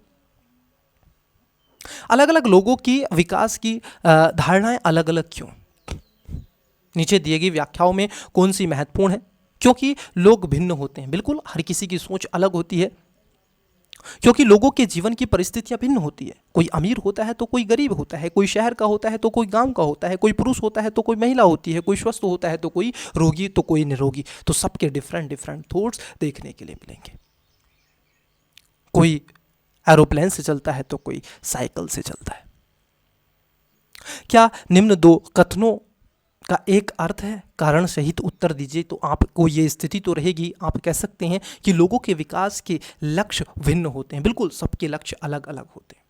अलग अलग लोगों की विकास की धारणाएं अलग अलग क्यों? नीचे दिए गई व्याख्याओं में कौन सी महत्वपूर्ण है? क्योंकि लोग भिन्न होते हैं। बिल्कुल, हर किसी की सोच अलग होती है क्योंकि लोगों के जीवन की परिस्थितियां भिन्न होती है। कोई अमीर होता है तो कोई गरीब होता है, कोई शहर का होता है तो कोई गांव का होता है, कोई पुरुष होता है तो कोई महिला होती है, कोई स्वस्थ होता है तो कोई रोगी तो कोई निरोगी। तो सबके डिफरेंट डिफरेंट थॉट्स देखने के लिए मिलेंगे। कोई एरोप्लेन से चलता है तो कोई साइकिल से चलता है। क्या निम्न दो कथनों का एक अर्थ है? कारण सहित उत्तर दीजिए। तो आपको ये स्थिति तो रहेगी, आप कह सकते हैं कि लोगों के विकास के लक्ष्य भिन्न होते हैं। बिल्कुल, सबके लक्ष्य अलग अलग होते हैं।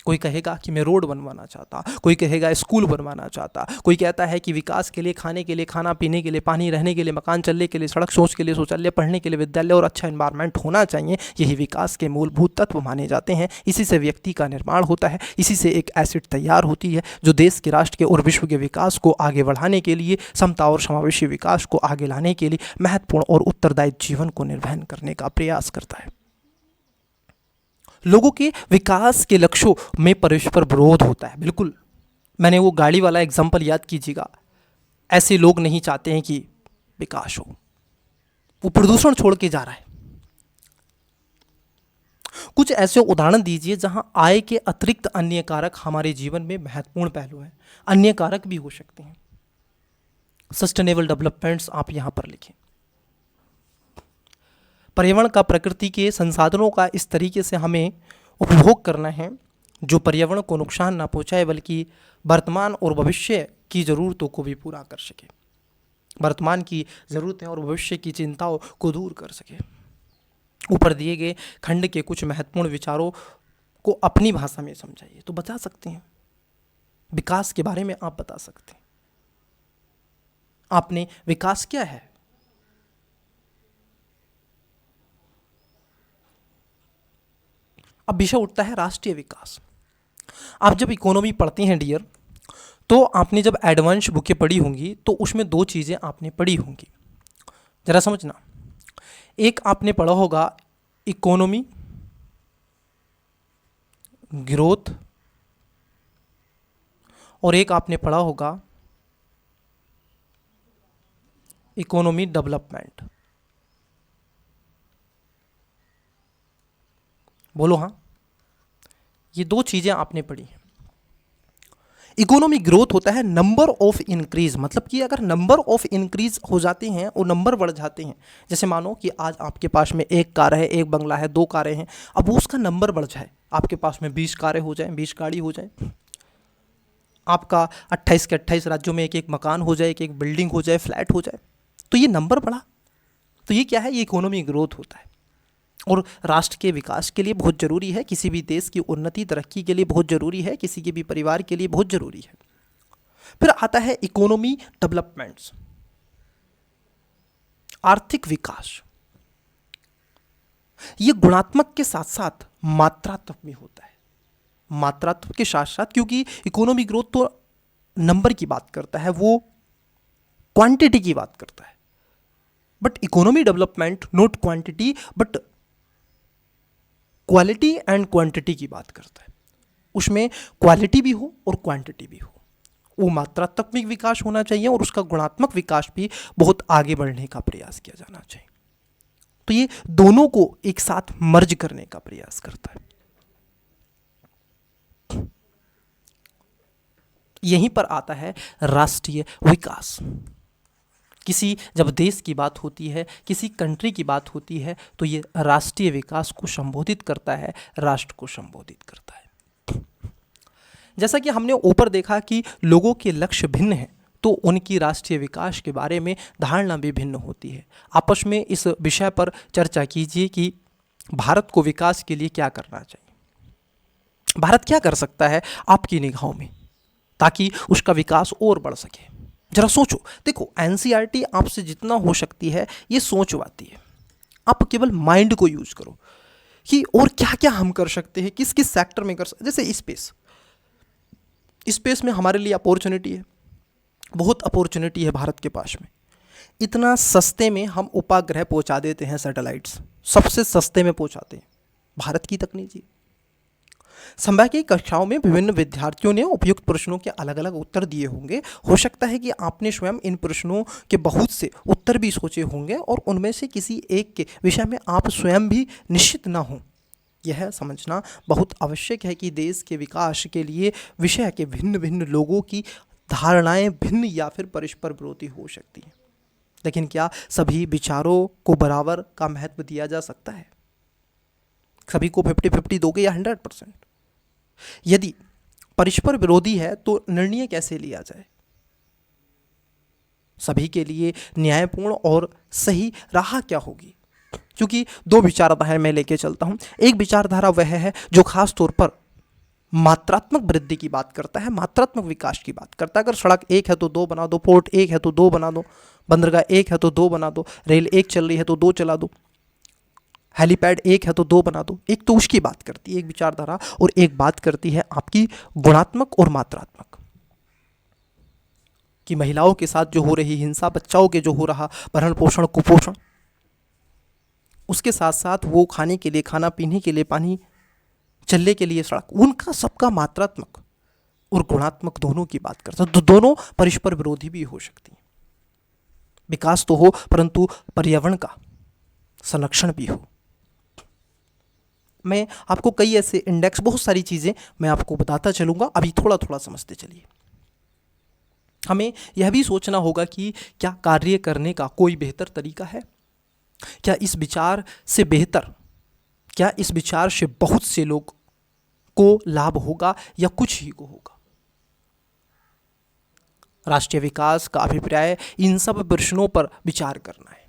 कोई कहेगा कि मैं रोड बनवाना चाहता, कोई कहेगा स्कूल बनवाना चाहता, कोई कहता है कि विकास के लिए, खाने के लिए खाना, पीने के लिए पानी, रहने के लिए मकान, चलने के लिए सड़क, सोच के लिए शौचालय, पढ़ने के लिए विद्यालय और अच्छा एनवायरनमेंट होना चाहिए। यही विकास के मूलभूत तत्व माने जाते हैं। इसी से व्यक्ति का निर्माण होता है, इसी से एक एसेट तैयार होती है जो देश के, राष्ट्र के और विश्व के विकास को आगे बढ़ाने के लिए, समता और समावेशी विकास को आगे लाने के लिए महत्वपूर्ण और उत्तरदायी जीवन को निर्वहन करने का प्रयास करता है। लोगों के विकास के लक्ष्यों में परस्पर विरोध होता है। बिल्कुल, मैंने वो गाड़ी वाला एग्जाम्पल याद कीजिएगा। ऐसे लोग नहीं चाहते हैं कि विकास हो, वो प्रदूषण छोड़ के जा रहा है। कुछ ऐसे उदाहरण दीजिए जहां आय के अतिरिक्त अन्य कारक हमारे जीवन में महत्वपूर्ण पहलू हैं। अन्य कारक भी हो सकते हैं। सस्टेनेबल डेवलपमेंट्स आप यहां पर लिखें। पर्यावरण का, प्रकृति के संसाधनों का इस तरीके से हमें उपभोग करना है जो पर्यावरण को नुकसान ना पहुंचाए, बल्कि वर्तमान और भविष्य की ज़रूरतों को भी पूरा कर सके, वर्तमान की ज़रूरतें और भविष्य की चिंताओं को दूर कर सके। ऊपर दिए गए खंड के कुछ महत्वपूर्ण विचारों को अपनी भाषा में समझाइए। तो बता सकते हैं, विकास के बारे में आप बता सकते हैं। आपने विकास क्या है? अब विषय उठता है राष्ट्रीय विकास। आप जब इकोनॉमी पढ़ते हैं डियर, तो आपने जब एडवांस बुकें पढ़ी होंगी तो उसमें दो चीज़ें आपने पढ़ी होंगी, जरा समझना। एक आपने पढ़ा होगा इकोनॉमी ग्रोथ, और एक आपने पढ़ा होगा इकोनॉमी डेवलपमेंट। बोलो हाँ, ये दो चीज़ें आपने पढ़ी हैं। इकोनॉमी ग्रोथ होता है नंबर ऑफ इंक्रीज, मतलब कि अगर नंबर ऑफ इंक्रीज हो जाते हैं और नंबर बढ़ जाते हैं, जैसे मानो कि आज आपके पास में एक कार है, एक बंगला है, दो कारें हैं, अब उसका नंबर बढ़ जाए, आपके पास में 20 कारें हो जाएं, 20 गाड़ी हो जाए, आपका 28 के 28 राज्यों में एक एक मकान हो जाए, एक एक बिल्डिंग हो जाए, फ्लैट हो जाए, तो ये नंबर बढ़ा। तो ये क्या है? ये इकोनॉमी ग्रोथ होता है और राष्ट्र के विकास के लिए बहुत ज़रूरी है, किसी भी देश की उन्नति तरक्की के लिए बहुत ज़रूरी है, किसी के भी परिवार के लिए बहुत ज़रूरी है। फिर आता है इकोनॉमी डेवलपमेंट्स, आर्थिक विकास। ये गुणात्मक के साथ साथ मात्रात्मक भी होता है, मात्रात्मक के साथ साथ, क्योंकि इकोनॉमी ग्रोथ तो नंबर की बात करता है, वो क्वांटिटी की बात करता है, but economy development not quantity but quality and quantity की बात करता है। उसमें क्वालिटी भी हो और क्वांटिटी भी हो, वो मात्रात्मक विकास होना चाहिए और उसका गुणात्मक विकास भी बहुत आगे बढ़ने का प्रयास किया जाना चाहिए। तो ये दोनों को एक साथ मर्ज करने का प्रयास करता है। यहीं पर आता है राष्ट्रीय विकास। किसी जब देश की बात होती है, किसी कंट्री की बात होती है, तो ये राष्ट्रीय विकास को संबोधित करता है, राष्ट्र को संबोधित करता है। जैसा कि हमने ऊपर देखा कि लोगों के लक्ष्य भिन्न हैं, तो उनकी राष्ट्रीय विकास के बारे में धारणा भी भिन्न होती है। आपस में इस विषय पर चर्चा कीजिए कि भारत को विकास के लिए क्या करना चाहिए, भारत क्या कर सकता है आपकी निगाहों में, ताकि उसका विकास और बढ़ सके। जरा सोचो, देखो एनसीईआरटी आपसे जितना हो सकती है ये सोचवाती है, आप केवल माइंड को यूज करो कि और क्या क्या हम कर सकते हैं, किस किस सेक्टर में कर सकते। जैसे स्पेस में हमारे लिए अपॉर्चुनिटी है, बहुत अपॉर्चुनिटी है भारत के पास में। इतना सस्ते में हम उपग्रह पहुंचा देते हैं, सैटेलाइट्स सबसे सस्ते में पहुंचाते हैं, भारत की तकनीक। संभव की कक्षाओं में विभिन्न विद्यार्थियों ने उपयुक्त प्रश्नों के अलग अलग उत्तर दिए होंगे। हो सकता है कि आपने स्वयं इन प्रश्नों के बहुत से उत्तर भी सोचे होंगे और उनमें से किसी एक के विषय में आप स्वयं भी निश्चित ना हो, यह समझना बहुत आवश्यक है कि देश के विकास के लिए विषय के भिन्न भिन्न लोगों की धारणाएं भिन्न या फिर परस्पर विरोधी हो सकती हैं, लेकिन क्या सभी विचारों को बराबर का महत्व दिया जा सकता है? सभी को 50-50 दोगे या 100%? यदि परस्पर विरोधी है तो निर्णय कैसे लिया जाए? सभी के लिए न्यायपूर्ण और सही राह क्या होगी? क्योंकि दो विचारधाराएं मैं लेके चलता हूं। एक विचारधारा वह है जो खास तौर पर मात्रात्मक वृद्धि की बात करता है, मात्रात्मक विकास की बात करता है। अगर सड़क एक है तो दो बना दो, पोर्ट एक है तो दो बना दो, बंदरगाह एक है तो दो बना दो, रेल एक चल रही है तो दो चला दो, हेलीपैड एक है तो दो बना दो। एक तो उसकी बात करती है एक विचारधारा, और एक बात करती है आपकी गुणात्मक और मात्रात्मक, कि महिलाओं के साथ जो हो रही हिंसा, बच्चाओं के जो हो रहा भरण पोषण कुपोषण, उसके साथ साथ वो खाने के लिए खाना, पीने के लिए पानी, चलने के लिए सड़क, उनका सबका मात्रात्मक और गुणात्मक दोनों की बात करता है। तो दोनों परस्पर विरोधी भी हो सकती हैं। विकास तो हो परंतु पर्यावरण का संरक्षण भी हो। मैं आपको कई ऐसे इंडेक्स, बहुत सारी चीज़ें मैं आपको बताता चलूँगा, अभी थोड़ा थोड़ा समझते चलिए। हमें यह भी सोचना होगा कि क्या कार्य करने का कोई बेहतर तरीका है? क्या इस विचार से बेहतर, क्या इस विचार से बहुत से लोग को लाभ होगा या कुछ ही को होगा? राष्ट्रीय विकास का अभिप्राय इन सब प्रश्नों पर विचार करना है।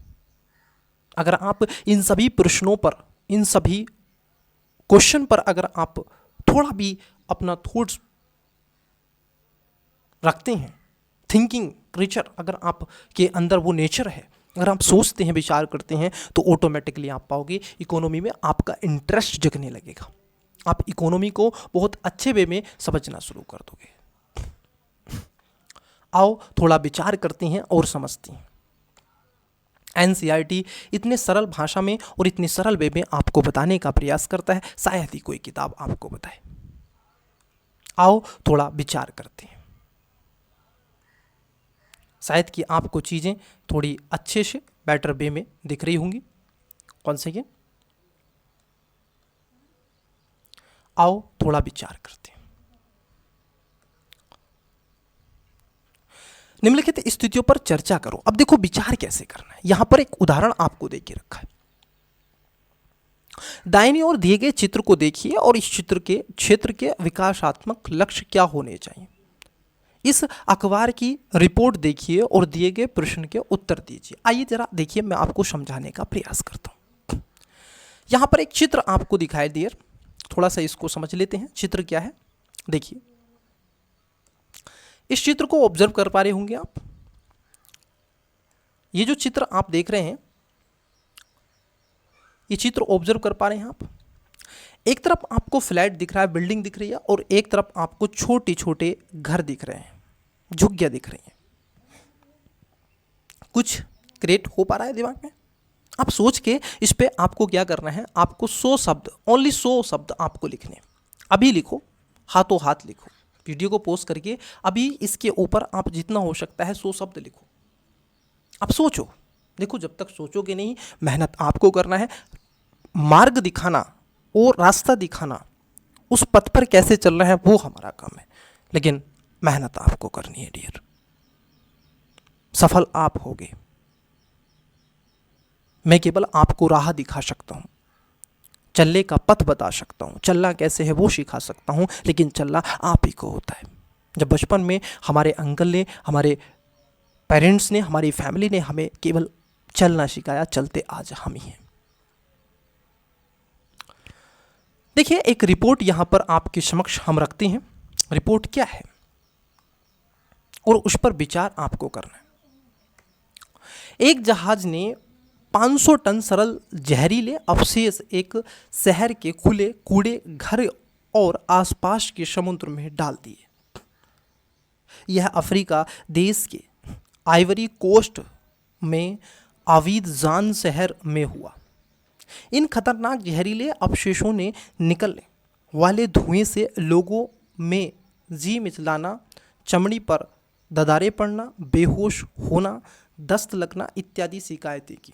अगर आप इन सभी प्रश्नों पर, इन सभी क्वेश्चन पर अगर आप थोड़ा भी अपना थॉट्स रखते हैं, थिंकिंग क्रीचर अगर आप के अंदर वो नेचर है, अगर आप सोचते हैं, विचार करते हैं, तो ऑटोमेटिकली आप पाओगे इकोनॉमी में आपका इंटरेस्ट जगने लगेगा। आप इकोनॉमी को बहुत अच्छे वे में समझना शुरू कर दोगे। आओ थोड़ा विचार करते हैं और समझते हैं। एनसीईआरटी इतने सरल भाषा में और इतने सरल वे में आपको बताने का प्रयास करता है, शायद ही कोई किताब आपको बताए। आओ थोड़ा विचार करते हैं, शायद कि आपको चीज़ें थोड़ी अच्छे से बेटर वे में दिख रही होंगी। कौन से ये? आओ थोड़ा विचार करते हैं। निम्नलिखित स्थितियों पर चर्चा करो। अब देखो विचार कैसे करना है। यहां पर एक उदाहरण आपको दे के रखा है। दाहिनी ओर दिए गए चित्र को देखिए और इस क्षेत्र के विकासात्मक लक्ष्य क्या होने चाहिए। इस अखबार की रिपोर्ट देखिए और दिए गए प्रश्न के उत्तर दीजिए। आइए जरा देखिए, मैं आपको समझाने का प्रयास करता हूं। यहां पर एक चित्र आपको दिखाई दे, थोड़ा सा इसको समझ लेते हैं। चित्र क्या है देखिए, इस चित्र को ऑब्जर्व कर पा रहे होंगे आप। ये जो चित्र आप देख रहे हैं, ये चित्र ऑब्जर्व कर पा रहे हैं आप। एक तरफ आपको फ्लैट दिख रहा है, बिल्डिंग दिख रही है, और एक तरफ आपको छोटे छोटे घर दिख रहे हैं, झुग्गियां दिख रही हैं। कुछ क्रिएट हो पा रहा है दिमाग में? आप सोच के इस पे आपको क्या करना है, आपको 100 शब्द, ओनली 100 शब्द आपको लिखने। अभी लिखो, हाथों हाथ लिखो, वीडियो को पोस्ट करके अभी इसके ऊपर आप जितना हो सकता है 100 शब्द लिखो। आप सोचो, देखो जब तक सोचोगे नहीं, मेहनत आपको करना है। मार्ग दिखाना और रास्ता दिखाना, उस पथ पर कैसे चलना है वो हमारा काम है, लेकिन मेहनत आपको करनी है डियर। सफल आप होगे। मैं केवल आपको राह दिखा सकता हूं, चलने का पथ बता सकता हूं, चलना कैसे है वो सिखा सकता हूं, लेकिन चलना आप ही को होता है। जब बचपन में हमारे अंकल ने, हमारे पेरेंट्स ने, हमारी फैमिली ने हमें केवल चलना सिखाया, चलते आज हम ही हैं। देखिए एक रिपोर्ट यहां पर आपके समक्ष हम रखते हैं। रिपोर्ट क्या है और उस पर विचार आपको करना है। एक जहाज ने 500 टन सरल जहरीले अवशेष एक शहर के खुले कूड़े घर और आसपास के समुद्र में डाल दिए। यह अफ्रीका देश के आइवरी कोस्ट में आविदजान शहर में हुआ। इन खतरनाक जहरीले अवशेषों ने निकलने वाले धुएं से लोगों में जी मिचलाना, चमड़ी पर ददारे पड़ना, बेहोश होना, दस्त लगना इत्यादि शिकायतें की।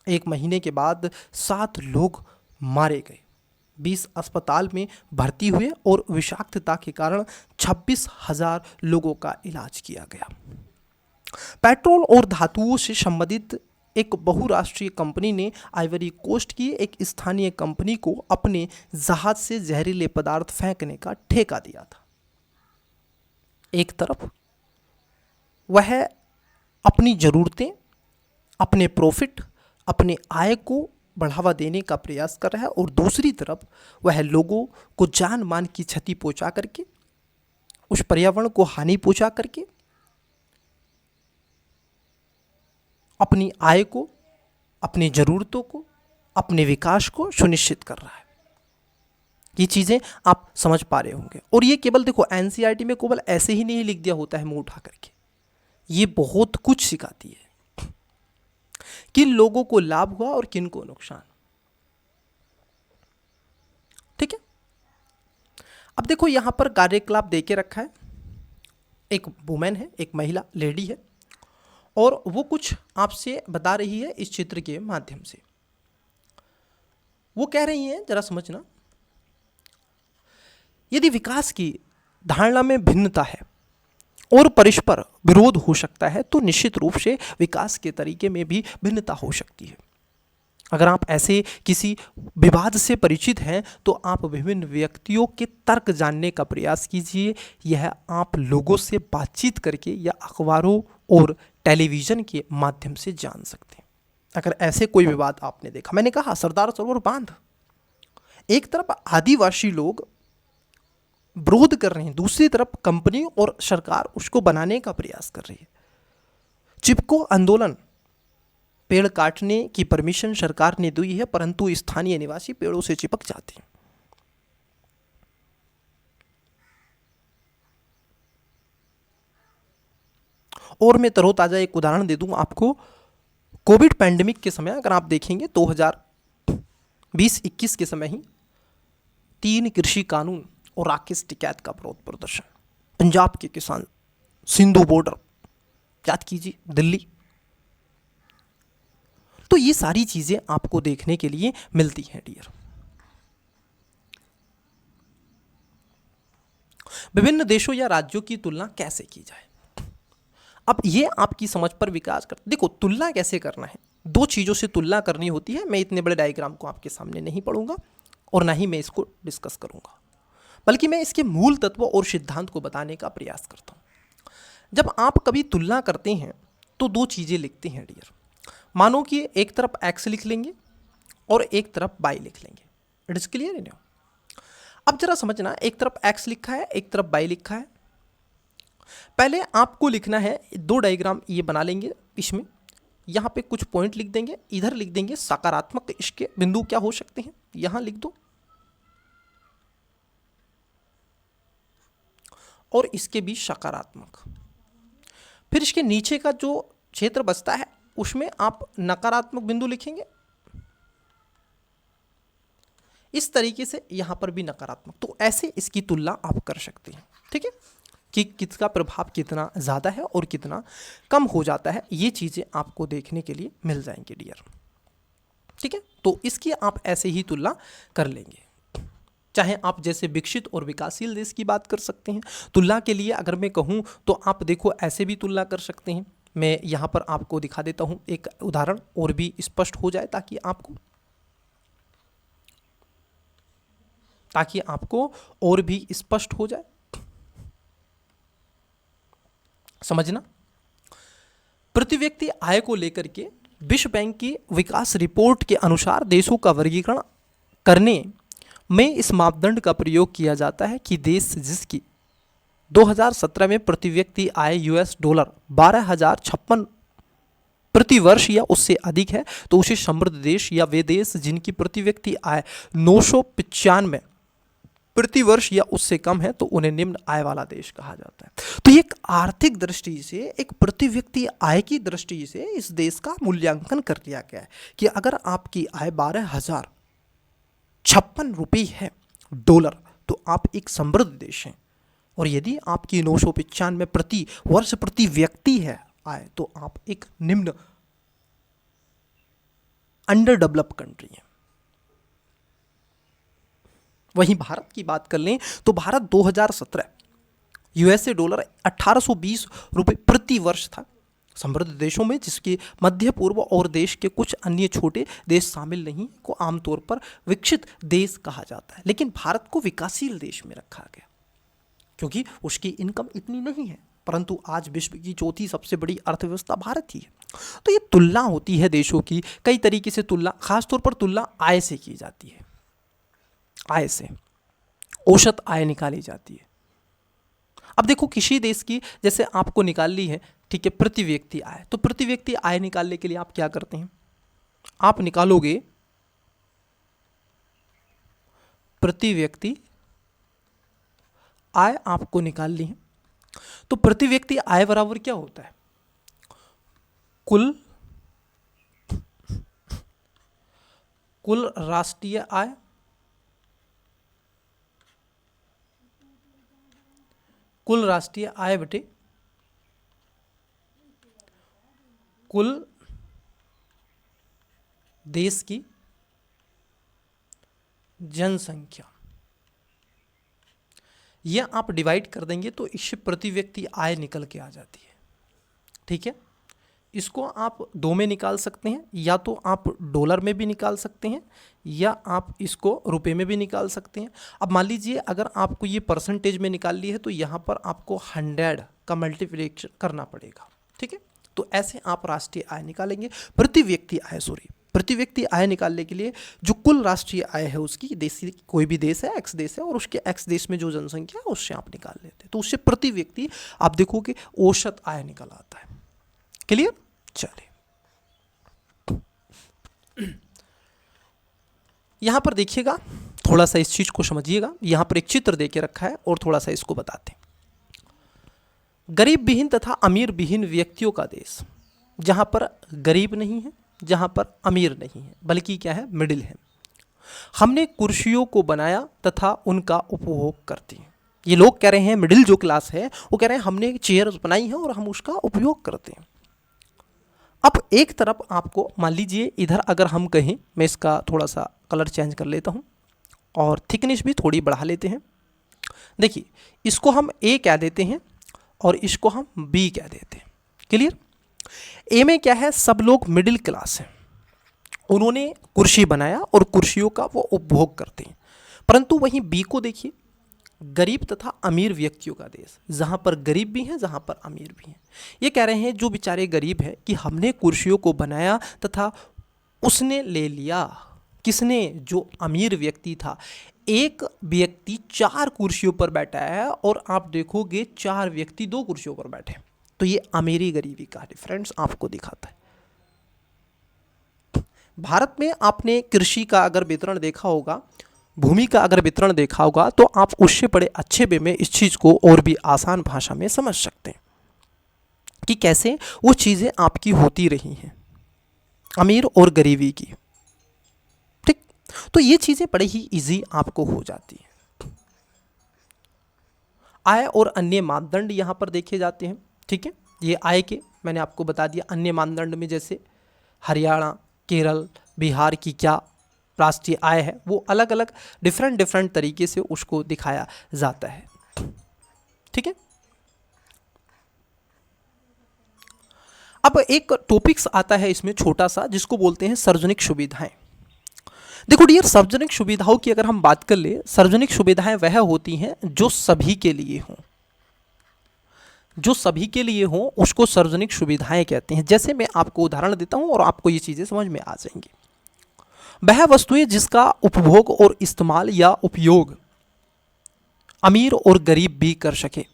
1 महीने के बाद 7 लोग मारे गए। 20 अस्पताल में भर्ती हुए और विषाक्तता के कारण 26,000 लोगों का इलाज किया गया। पेट्रोल और धातुओं से संबंधित एक बहुराष्ट्रीय कंपनी ने आइवरी कोस्ट की एक स्थानीय कंपनी को अपने जहाज से जहरीले पदार्थ फेंकने का ठेका दिया था। एक तरफ वह अपनी ज़रूरतें, अपने प्रॉफिट, अपने आय को बढ़ावा देने का प्रयास कर रहा है और दूसरी तरफ वह लोगों को जान मान की क्षति पहुंचा करके, उस पर्यावरण को हानि पहुंचा करके अपनी आय को, अपनी ज़रूरतों को, अपने विकास को सुनिश्चित कर रहा है। ये चीज़ें आप समझ पा रहे होंगे। और ये केवल देखो एनसीईआरटी में केवल ऐसे ही नहीं लिख दिया होता है मुंह उठा करके, ये बहुत कुछ सिखाती है, किन लोगों को लाभ हुआ और किन को नुकसान। ठीक है, अब देखो यहां पर कार्यकलाप दे के रखा है। एक वुमेन है, एक महिला लेडी है, और वो कुछ आपसे बता रही है इस चित्र के माध्यम से। वो कह रही हैं, जरा समझना, यदि विकास की धारणा में भिन्नता है और परस्पर विरोध हो सकता है तो निश्चित रूप से विकास के तरीके में भी भिन्नता हो सकती है। अगर आप ऐसे किसी विवाद से परिचित हैं तो आप विभिन्न व्यक्तियों के तर्क जानने का प्रयास कीजिए। यह आप लोगों से बातचीत करके या अखबारों और टेलीविज़न के माध्यम से जान सकते हैं। अगर ऐसे कोई विवाद आपने देखा, मैंने कहा सरदार सरोवर बांध, एक तरफ आदिवासी लोग विरोध कर रहे हैं, दूसरी तरफ कंपनी और सरकार उसको बनाने का प्रयास कर रही है। चिपको आंदोलन, पेड़ काटने की परमिशन सरकार ने दी है परंतु स्थानीय निवासी पेड़ों से चिपक जाते हैं। और मैं तरोताजा एक उदाहरण दे दूं आपको। कोविड पैंडेमिक के समय अगर आप देखेंगे 2020-21 के समय ही 3 कृषि कानून और राकेश टिकैत का विरोध प्रदर्शन, पंजाब के किसान, सिंधु बॉर्डर, याद कीजिए, दिल्ली। तो ये सारी चीजें आपको देखने के लिए मिलती हैं डियर। विभिन्न देशों या राज्यों की तुलना कैसे की जाए, अब ये आपकी समझ पर विकास कर। देखो तुलना कैसे करना है, 2 चीजों से तुलना करनी होती है। मैं इतने बड़े डायग्राम को आपके सामने नहीं पढ़ूंगा और ना ही मैं इसको डिस्कस करूंगा, बल्कि मैं इसके मूल तत्व और सिद्धांत को बताने का प्रयास करता हूं। जब आप कभी तुलना करते हैं तो 2 चीजें लिखते हैं डियर। मानो कि एक तरफ एक्स लिख लेंगे और एक तरफ वाई लिख लेंगे। It is clear in you. अब जरा समझना, एक तरफ एक्स लिखा है, एक तरफ वाई लिखा है। पहले आपको लिखना है, 2 डायग्राम ये बना लेंगे। इसमें यहाँ पे कुछ पॉइंट लिख देंगे, इधर लिख देंगे सकारात्मक, इसके बिंदु क्या हो सकते हैं, यहां लिख दो, और इसके बीच सकारात्मक। फिर इसके नीचे का जो क्षेत्र बचता है उसमें आप नकारात्मक बिंदु लिखेंगे। इस तरीके से यहां पर भी नकारात्मक। तो ऐसे इसकी तुलना आप कर सकते हैं। ठीक है, कि किसका प्रभाव कितना ज़्यादा है और कितना कम हो जाता है, ये चीज़ें आपको देखने के लिए मिल जाएंगे डियर। ठीक है, तो इसकी आप ऐसे ही तुलना कर लेंगे। चाहे आप जैसे विकसित और विकासशील देश की बात कर सकते हैं। तुलना के लिए अगर मैं कहूँ तो आप देखो ऐसे भी तुलना कर सकते हैं। मैं यहाँ पर आपको दिखा देता हूँ एक उदाहरण, और भी स्पष्ट हो जाए ताकि आपको और भी स्पष्ट हो जाए। समझना, प्रति व्यक्ति आय को लेकर के विश्व बैंक की विकास रिपोर्ट के अनुसार देशों का वर्गीकरण करने में इस मापदंड का प्रयोग किया जाता है कि देश जिसकी 2017 में प्रति व्यक्ति आय $12 12,056 प्रति वर्ष या उससे अधिक है तो उसे समृद्ध देश, या वे देश जिनकी प्रति व्यक्ति आय 995 प्रति वर्ष या उससे कम है तो उन्हें निम्न आय वाला देश कहा जाता है। तो एक आर्थिक दृष्टि से, एक प्रति व्यक्ति आय की दृष्टि से इस देश का मूल्यांकन कर लिया गया है कि अगर आपकी आय 12,056 रुपये है डॉलर तो आप एक समृद्ध देश हैं, और यदि आपकी 995 प्रति वर्ष प्रति व्यक्ति है आय तो आप एक निम्न अंडर डेवलप कंट्री है। वहीं भारत की बात कर लें तो भारत 2017 यूएसए डॉलर 1820 रुपये प्रति वर्ष था। समृद्ध देशों में, जिसके मध्य पूर्व और देश के कुछ अन्य छोटे देश शामिल नहीं, को आमतौर पर विकसित देश कहा जाता है, लेकिन भारत को विकासशील देश में रखा गया क्योंकि उसकी इनकम इतनी नहीं है। परंतु आज विश्व की चौथी सबसे बड़ी अर्थव्यवस्था भारत ही है। तो ये तुलना होती है देशों की, कई तरीके से तुलना, खासतौर पर तुलना आय से की जाती है। आय से औसत आय निकाली जाती है। अब देखो किसी देश की जैसे आपको निकालनी है, ठीक है, प्रति व्यक्ति आय, तो प्रति व्यक्ति आय निकालने के लिए आप क्या करते हैं, आप निकालोगे प्रति व्यक्ति आय, आपको निकालनी है। तो प्रति व्यक्ति आय बराबर क्या होता है, कुल राष्ट्रीय आय कुल राष्ट्रीय आय बटे कुल देश की जनसंख्या। यह आप डिवाइड कर देंगे तो इससे प्रति व्यक्ति आय निकल के आ जाती है। ठीक है, इसको आप दो में निकाल सकते हैं, या तो आप डॉलर में भी निकाल सकते हैं या आप इसको रुपए में भी निकाल सकते हैं। अब मान लीजिए अगर आपको ये परसेंटेज में निकाल ली है तो यहाँ पर आपको 100 का मल्टीप्लिकेशन करना पड़ेगा। ठीक है, तो ऐसे आप राष्ट्रीय आय निकालेंगे, प्रति व्यक्ति आय निकालने के लिए जो कुल राष्ट्रीय आय है उसकी, देशी कोई भी देश है, एक्स देश है, और उसके एक्स देश में जो जनसंख्या है उससे आप निकाल लेते हैं, तो उससे प्रति व्यक्ति आप देखोगे औसत आय निकल आता है। क्लियर? चलिए यहां पर देखिएगा, थोड़ा सा इस चीज को समझिएगा। यहां पर एक चित्र देके रखा है और थोड़ा सा इसको बताते हैं। गरीब विहीन तथा अमीर विहीन व्यक्तियों का देश, जहां पर गरीब नहीं है, जहां पर अमीर नहीं है, बल्कि क्या है, मिडिल है। हमने कुर्सियों को बनाया तथा उनका उपभोग करते हैं। ये लोग कह रहे हैं, मिडिल जो क्लास है वो कह रहे हैं हमने चेयर बनाई है और हम उसका उपयोग करते हैं। अब एक तरफ आपको मान लीजिए इधर अगर हम कहें, मैं इसका थोड़ा सा कलर चेंज कर लेता हूं और थिकनेस भी थोड़ी बढ़ा लेते हैं। देखिए इसको हम ए कह देते हैं और इसको हम बी कह देते हैं। क्लियर? ए में क्या है, सब लोग मिडिल क्लास हैं, उन्होंने कुर्सी बनाया और कुर्सियों का वो उपभोग करते हैं। परंतु वहीं बी को देखिए, गरीब तथा अमीर व्यक्तियों का देश, जहां पर गरीब भी हैं, जहां पर अमीर भी हैं। ये कह रहे हैं जो बेचारे गरीब हैं कि हमने कुर्सियों को बनाया तथा उसने ले लिया। किसने? जो अमीर व्यक्ति था। एक व्यक्ति 4 कुर्सियों पर बैठा है और आप देखोगे 4 व्यक्ति 2 कुर्सियों पर बैठे, तो ये अमीरी गरीबी का डिफरेंस आपको दिखाता है। भारत में आपने कृषि का अगर वितरण देखा होगा, भूमि का अगर वितरण देखा होगा, तो आप उससे बड़े अच्छे वे में इस चीज़ को और भी आसान भाषा में समझ सकते हैं कि कैसे वो चीज़ें आपकी होती रही हैं, अमीर और गरीबी की। ठीक, तो ये चीज़ें बड़े ही इजी आपको हो जाती हैं। आय और अन्य मानदंड यहाँ पर देखे जाते हैं। ठीक है, ये आय के मैंने आपको बता दिया। अन्य मानदंड में जैसे हरियाणा, केरल, बिहार की क्या राष्ट्रीय आय है, वो अलग अलग डिफरेंट तरीके से उसको दिखाया जाता है। ठीक है, अब एक टॉपिक्स आता है इसमें छोटा सा, जिसको बोलते हैं सार्वजनिक सुविधाएं। देखो डियर, सार्वजनिक सुविधाओं की अगर हम बात कर ले, सार्वजनिक सुविधाएं वह होती हैं जो सभी के लिए हों, जो सभी के लिए हों उसको सार्वजनिक सुविधाएं कहते हैं। जैसे मैं आपको उदाहरण देता हूं और आपको ये चीज़ें समझ में आ जाएंगी। वह वस्तुएं जिसका उपभोग और इस्तेमाल या उपयोग अमीर और गरीब भी कर सके,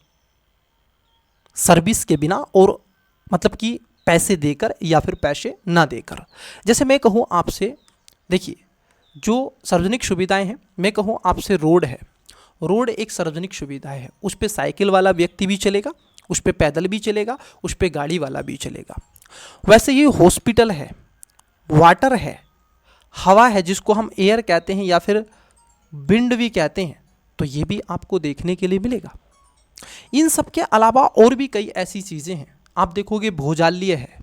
सर्विस के बिना, और मतलब कि पैसे देकर या फिर पैसे ना देकर। जैसे मैं कहूँ आपसे, देखिए जो सार्वजनिक सुविधाएं हैं, मैं कहूँ आपसे रोड है, रोड एक सार्वजनिक सुविधा है। उस पर साइकिल वाला व्यक्ति भी चलेगा, उस पर पैदल भी चलेगा, उस पर गाड़ी वाला भी चलेगा। वैसे ये हॉस्पिटल है, वाटर है, हवा है जिसको हम एयर कहते हैं या फिर विंड भी कहते हैं, तो ये भी आपको देखने के लिए मिलेगा। इन सब के अलावा और भी कई ऐसी चीज़ें हैं। आप देखोगे भोजनालय है,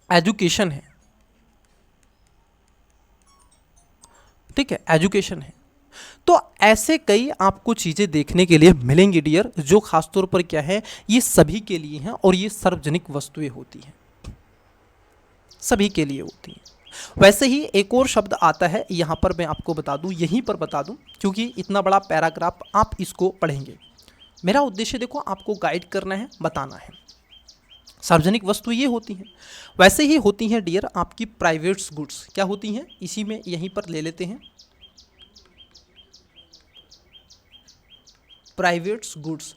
एजुकेशन है, ठीक है, एजुकेशन है। तो ऐसे कई आपको चीज़ें देखने के लिए मिलेंगी डियर, जो खासतौर पर क्या है, ये सभी के लिए हैं और ये सार्वजनिक वस्तुएं होती हैं, सभी के लिए होती हैं। वैसे ही एक और शब्द आता है, यहाँ पर मैं आपको बता दूँ, यहीं पर बता दूँ, क्योंकि इतना बड़ा पैराग्राफ आप इसको पढ़ेंगे। मेरा उद्देश्य देखो आपको गाइड करना है, बताना है। सार्वजनिक वस्तु ये होती हैं, वैसे ही होती हैं डियर आपकी प्राइवेट्स गुड्स। क्या होती हैं, इसी में यहीं पर ले लेते हैं, प्राइवेट्स गुड्स।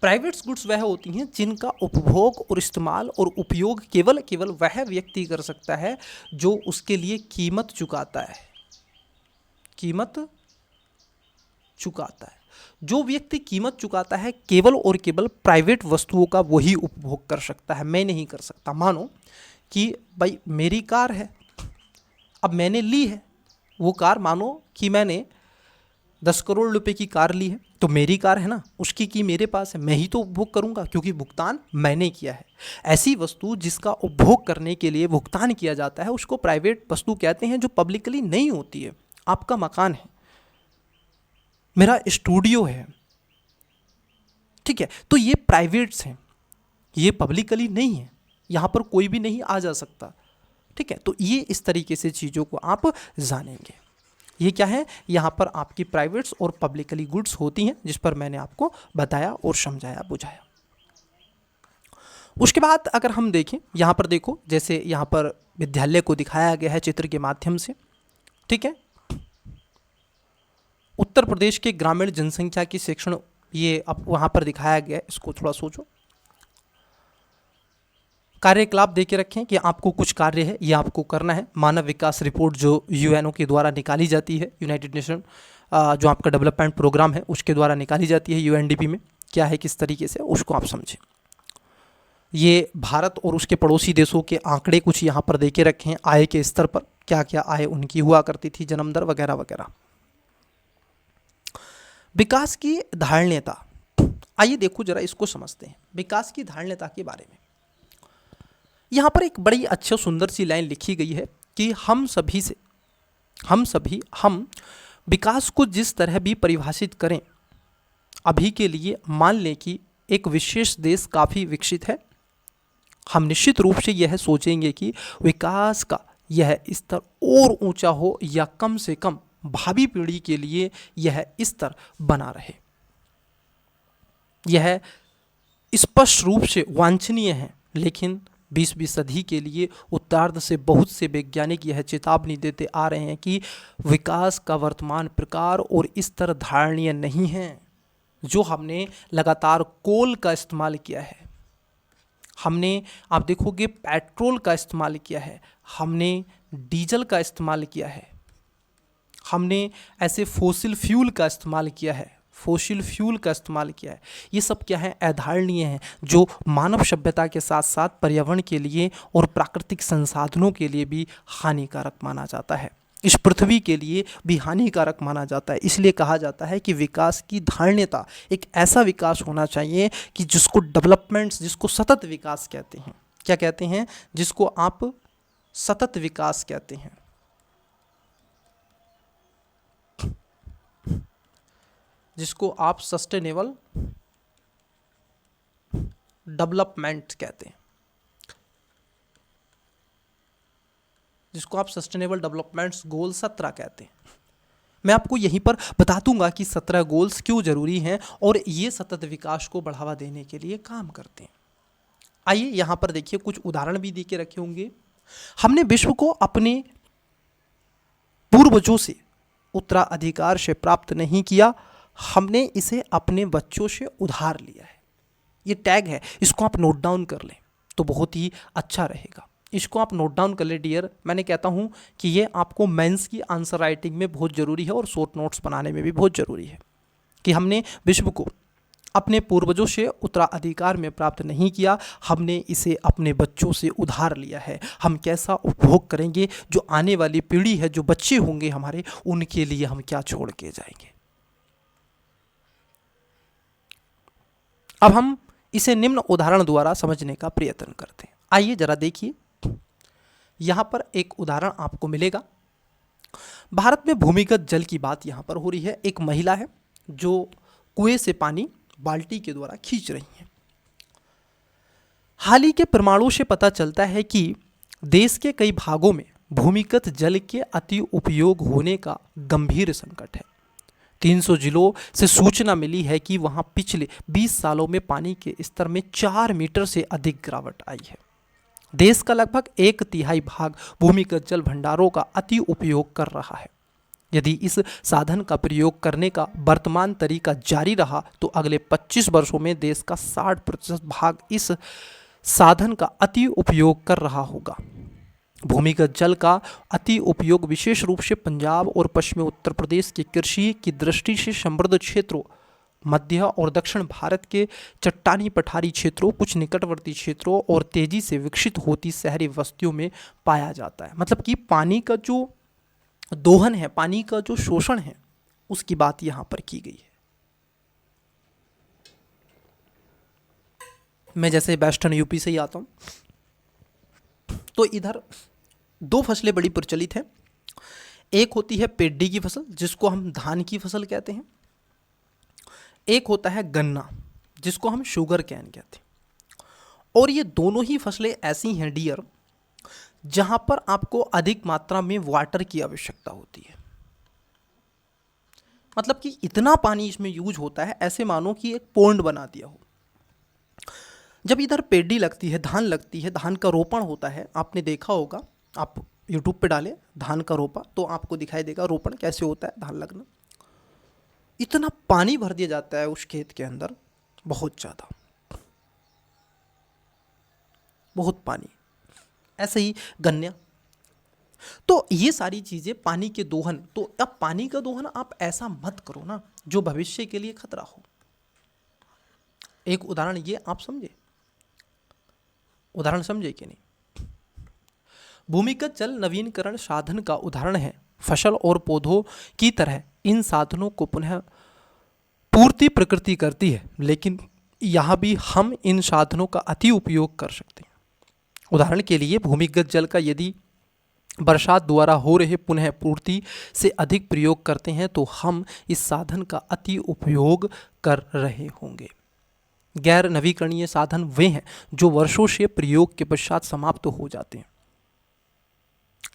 प्राइवेट्स गुड्स वह होती हैं जिनका उपभोग और इस्तेमाल और उपयोग केवल वह व्यक्ति कर सकता है जो उसके लिए कीमत चुकाता है, कीमत चुकाता है। जो व्यक्ति कीमत चुकाता है केवल और केवल प्राइवेट वस्तुओं का वही उपभोग कर सकता है, मैं नहीं कर सकता। मानो कि भाई मेरी कार है, अब मैंने ली है वो कार, मानो कि मैंने 10 करोड़ रुपए की कार ली है, तो मेरी कार है ना, उसकी की मेरे पास है, मैं ही तो उपभोग करूंगा क्योंकि भुगतान मैंने किया है। ऐसी वस्तु जिसका उपभोग करने के लिए भुगतान किया जाता है उसको प्राइवेट वस्तु कहते हैं, जो पब्लिकली नहीं होती है। आपका मकान है, मेरा स्टूडियो है, ठीक है, तो ये प्राइवेट्स हैं, ये पब्लिकली नहीं है, यहाँ पर कोई भी नहीं आ जा सकता, ठीक है। तो ये इस तरीके से चीज़ों को आप जानेंगे। ये क्या है, यहाँ पर आपकी प्राइवेट्स और पब्लिकली गुड्स होती हैं, जिस पर मैंने आपको बताया और समझाया बुझाया। उसके बाद अगर हम देखें, यहाँ पर देखो, जैसे यहाँ पर विद्यालय को दिखाया गया है चित्र के माध्यम से, ठीक है। उत्तर प्रदेश के ग्रामीण जनसंख्या की शिक्षण, ये अब वहाँ पर दिखाया गया है, इसको थोड़ा सोचो। कार्यकलाप दे के रखें कि आपको कुछ कार्य है, ये आपको करना है। मानव विकास रिपोर्ट जो यूएनओ के द्वारा निकाली जाती है, यूनाइटेड नेशन जो आपका डेवलपमेंट प्रोग्राम है उसके द्वारा निकाली जाती है, यूएनडीपी में क्या है किस तरीके से, उसको आप समझें। ये भारत और उसके पड़ोसी देशों के आंकड़े कुछ यहाँ पर दे के रखे हैं, आय के स्तर पर क्या क्या आय उनकी हुआ करती थी, जन्म दर वगैरह वगैरह। विकास की धारणीयता, आइए देखो जरा इसको समझते हैं, विकास की धारणीयता के बारे में। यहाँ पर एक बड़ी अच्छी सुंदर सी लाइन लिखी गई है कि हम विकास को जिस तरह भी परिभाषित करें, अभी के लिए मान लें कि एक विशेष देश काफ़ी विकसित है, हम निश्चित रूप से यह सोचेंगे कि विकास का यह स्तर और ऊंचा हो, या कम से कम भावी पीढ़ी के लिए यह स्तर बना रहे। यह स्पष्ट रूप से वांछनीय है, लेकिन 20वीं सदी के लिए उत्तरार्ध से बहुत से वैज्ञानिक यह चेतावनी देते आ रहे हैं कि विकास का वर्तमान प्रकार और स्तर धारणीय नहीं है। जो हमने लगातार कोल का इस्तेमाल किया है, हमने, आप देखोगे, पेट्रोल का इस्तेमाल किया है, हमने डीजल का इस्तेमाल किया है, हमने ऐसे फोसिल फ्यूल का इस्तेमाल किया है, ये सब क्या है, अधारणीय है, जो मानव सभ्यता के साथ साथ पर्यावरण के लिए और प्राकृतिक संसाधनों के लिए भी हानिकारक माना जाता है, इस पृथ्वी के लिए भी हानिकारक माना जाता है। इसलिए कहा जाता है कि विकास की धारणीयता, एक ऐसा विकास होना चाहिए कि जिसको डेवलपमेंट्स, जिसको सतत विकास कहते हैं। क्या कहते हैं, जिसको आप सतत विकास कहते हैं, जिसको आप सस्टेनेबल डेवलपमेंट कहते हैं, जिसको आप सस्टेनेबल डेवलपमेंट्स गोल 17 कहते हैं। मैं आपको यहीं पर बता दूंगा कि 17 गोल्स क्यों जरूरी हैं और ये सतत विकास को बढ़ावा देने के लिए काम करते हैं। आइए यहां पर देखिए, कुछ उदाहरण भी दे के रखे होंगे। हमने विश्व को अपने पूर्वजों से उत्तराधिकार से प्राप्त नहीं किया, हमने इसे अपने बच्चों से उधार लिया है। ये टैग है, इसको आप नोट डाउन कर लें तो बहुत ही अच्छा रहेगा। इसको आप नोट डाउन कर ले डियर। मैंने कहता हूँ कि ये आपको मेंस की आंसर राइटिंग में बहुत ज़रूरी है और शॉर्ट नोट्स बनाने में भी बहुत ज़रूरी है कि हमने विश्व को अपने पूर्वजों से उत्तराधिकार में प्राप्त नहीं किया, हमने इसे अपने बच्चों से उधार लिया है। हम कैसा उपभोग करेंगे, जो आने वाली पीढ़ी है, जो बच्चे होंगे हमारे, उनके लिए हम क्या छोड़ के जाएंगे। अब हम इसे निम्न उदाहरण द्वारा समझने का प्रयत्न करते हैं। आइए जरा देखिए, यहां पर एक उदाहरण आपको मिलेगा। भारत में भूमिगत जल की बात यहाँ पर हो रही है। एक महिला है जो कुएं से पानी बाल्टी के द्वारा खींच रही है। हाल ही के प्रमाणों से पता चलता है कि देश के कई भागों में भूमिगत जल के अति उपयोग होने का गंभीर संकट है। 300 जिलों से सूचना मिली है कि वहां पिछले 20 सालों में पानी के स्तर में 4 मीटर से अधिक गिरावट आई है। देश का लगभग 1/3 भाग भूमिगत जल भंडारों का अति उपयोग कर रहा है। यदि इस साधन का प्रयोग करने का वर्तमान तरीका जारी रहा तो अगले 25 वर्षों में देश का 60% भाग इस साधन का अति उपयोग कर रहा होगा। भूमिगत जल का अति उपयोग विशेष रूप से पंजाब और पश्चिमी उत्तर प्रदेश की कृषि की दृष्टि से समृद्ध क्षेत्रों, मध्य और दक्षिण भारत के चट्टानी पठारी क्षेत्रों, कुछ निकटवर्ती क्षेत्रों और तेजी से विकसित होती शहरी बस्तियों में पाया जाता है। मतलब कि पानी का जो दोहन है, पानी का जो शोषण है, उसकी बात यहाँ पर की गई है। मैं जैसे वेस्टर्न यूपी से ही आता हूँ, तो इधर 2 फसलें बड़ी प्रचलित हैं। एक होती है पेड्डी की फसल, जिसको हम धान की फसल कहते हैं। एक होता है गन्ना, जिसको हम शुगर कैन कहते हैं। और ये दोनों ही फसलें ऐसी हैं डियर, जहां पर आपको अधिक मात्रा में वाटर की आवश्यकता होती है। मतलब कि इतना पानी इसमें यूज होता है, ऐसे मानो कि एक पोंड बना दिया हो। जब इधर पेडी लगती है, धान लगती है, धान का रोपण होता है, आपने देखा होगा, आप यूट्यूब पे डालें धान का रोपा तो आपको दिखाई देगा रोपण कैसे होता है, धान लगना। इतना पानी भर दिया जाता है उस खेत के अंदर, बहुत ज़्यादा, बहुत पानी। ऐसे ही गन्ना। तो ये सारी चीज़ें पानी के दोहन। तो अब पानी का दोहन आप ऐसा मत करो ना जो भविष्य के लिए खतरा हो। एक उदाहरण ये आप समझे, उदाहरण समझे कि नहीं? भूमिगत जल नवीनकरण साधन का उदाहरण है। फसल और पौधों की तरह इन साधनों को पुनः पूर्ति प्रकृति करती है, लेकिन यहाँ भी हम इन साधनों का अति उपयोग कर सकते हैं। उदाहरण के लिए भूमिगत जल का यदि बरसात द्वारा हो रहे पुनः पूर्ति से अधिक प्रयोग करते हैं तो हम इस साधन का अति उपयोग कर रहे होंगे। गैर नवीकरणीय साधन वे हैं जो वर्षों से प्रयोग के पश्चात समाप्त हो जाते हैं।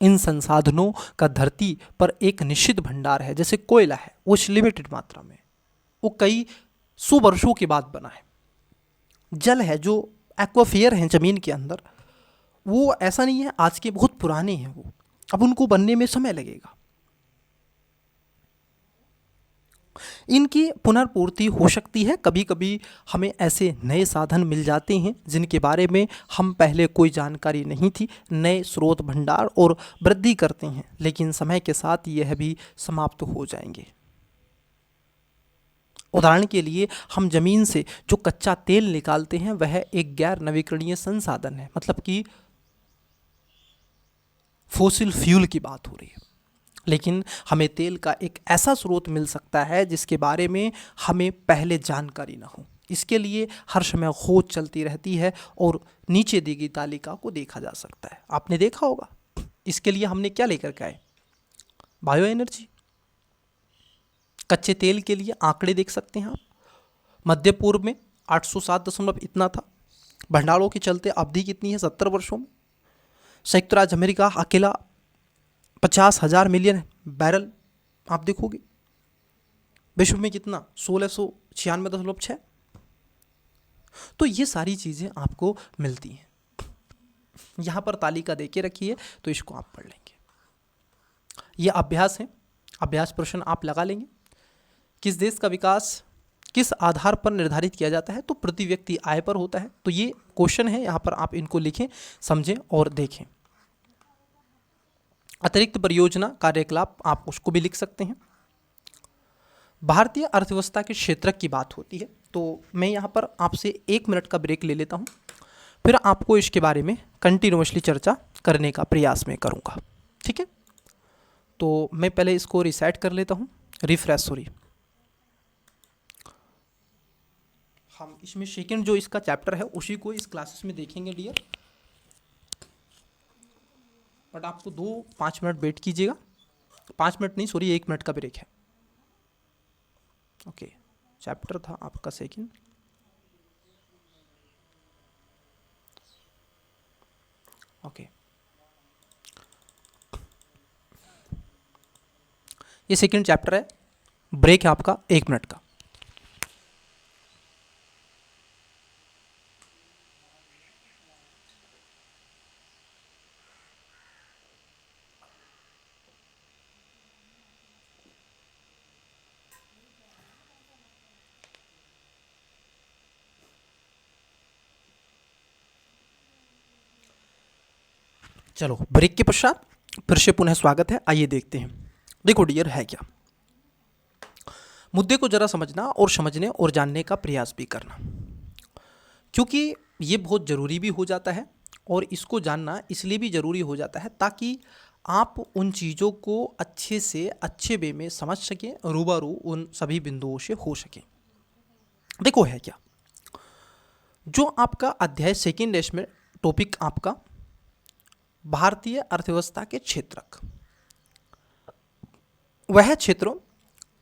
इन संसाधनों का धरती पर एक निश्चित भंडार है। जैसे कोयला है, वो लिमिटेड मात्रा में, वो कई 100 वर्षों के बाद बना है। जल है जो एक्वाफियर हैं जमीन के अंदर, वो ऐसा नहीं है आज के, बहुत पुराने हैं वो, अब उनको बनने में समय लगेगा। इनकी पुनर्पूर्ति हो सकती है। कभी कभी हमें ऐसे नए साधन मिल जाते हैं जिनके बारे में हम पहले कोई जानकारी नहीं थी, नए स्रोत भंडार और वृद्धि करते हैं, लेकिन समय के साथ यह भी समाप्त हो जाएंगे। उदाहरण के लिए हम जमीन से जो कच्चा तेल निकालते हैं वह एक गैर नवीकरणीय संसाधन है। मतलब कि फॉसिल फ्यूल की बात हो रही है, लेकिन हमें तेल का एक ऐसा स्रोत मिल सकता है जिसके बारे में हमें पहले जानकारी ना हो। इसके लिए हर समय खोज चलती रहती है और नीचे दी गई तालिका को देखा जा सकता है। आपने देखा होगा, इसके लिए हमने क्या लेकर के आए? Bio energy. कच्चे तेल के लिए आंकड़े देख सकते हैं आप। मध्य पूर्व में 807 इतना था। भंडारों के चलते अवधि कितनी है? 70 वर्षों में। संयुक्त राज्य अमेरिका अकेला 50,000 मिलियन बैरल आप देखोगे। विश्व में कितना? 1696.6। तो ये सारी चीज़ें आपको मिलती हैं। यहाँ पर तालिका दे के रखी है, तो इसको आप पढ़ लेंगे। ये अभ्यास है, अभ्यास प्रश्न आप लगा लेंगे। किस देश का विकास किस आधार पर निर्धारित किया जाता है? तो प्रति व्यक्ति आय पर होता है। तो ये क्वेश्चन है, यहाँ पर आप इनको लिखें, समझें और देखें। अतिरिक्त परियोजना कार्यकलाप आप उसको भी लिख सकते हैं। भारतीय अर्थव्यवस्था के क्षेत्र की बात होती है, तो मैं यहाँ पर आपसे 1 मिनट का ब्रेक ले लेता हूँ, फिर आपको इसके बारे में कंटिन्यूअसली चर्चा करने का प्रयास मैं करूँगा। ठीक है, तो मैं पहले इसको रिसेट कर लेता हूँ, रिफ्रेश। सॉरी, हम इसमें सेकंड जो इसका चैप्टर है उसी को इस क्लासेस में देखेंगे डियर, बट आपको 2-5 मिनट वेट कीजिएगा, 5 मिनट नहीं, सॉरी 1 मिनट का ब्रेक है। ओके, चैप्टर था आपका सेकंड। ओके, ये सेकंड चैप्टर है, ब्रेक है आपका 1 मिनट का। चलो, ब्रेक के पश्चात फिर से पुनः स्वागत है। आइए देखते हैं। देखो डियर, है क्या, मुद्दे को जरा समझना और समझने और जानने का प्रयास भी करना, क्योंकि ये बहुत ज़रूरी भी हो जाता है और इसको जानना इसलिए भी ज़रूरी हो जाता है ताकि आप उन चीज़ों को अच्छे से अच्छे वे में समझ सकें, रूबरू उन सभी बिंदुओं से हो सकें। देखो है क्या, जो आपका अध्याय सेकेंड है, इसमें टॉपिक आपका भारतीय अर्थव्यवस्था के क्षेत्रक, वह क्षेत्रों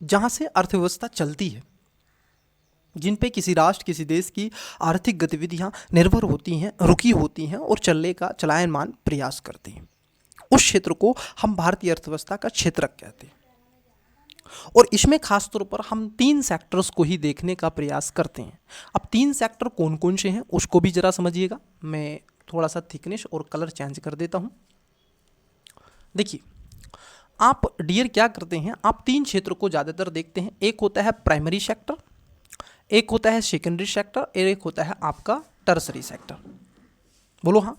जहाँ से अर्थव्यवस्था चलती है, जिन पे किसी राष्ट्र किसी देश की आर्थिक गतिविधियाँ निर्भर होती हैं, रुकी होती हैं और चलने का चलायमान प्रयास करती हैं, उस क्षेत्र को हम भारतीय अर्थव्यवस्था का क्षेत्रक कहते हैं। और इसमें खास तौर पर हम 3 सेक्टर्स को ही देखने का प्रयास करते हैं। अब 3 सेक्टर कौन कौन से हैं उसको भी जरा समझिएगा। मैं थोड़ा सा थिकनेस और कलर चेंज कर देता हूँ। देखिए, आप डियर क्या करते हैं, आप 3 क्षेत्र को ज़्यादातर देखते हैं। एक होता है प्राइमरी सेक्टर, एक होता है सेकेंडरी सेक्टर और एक होता है आपका टर्सरी सेक्टर। बोलो हाँ।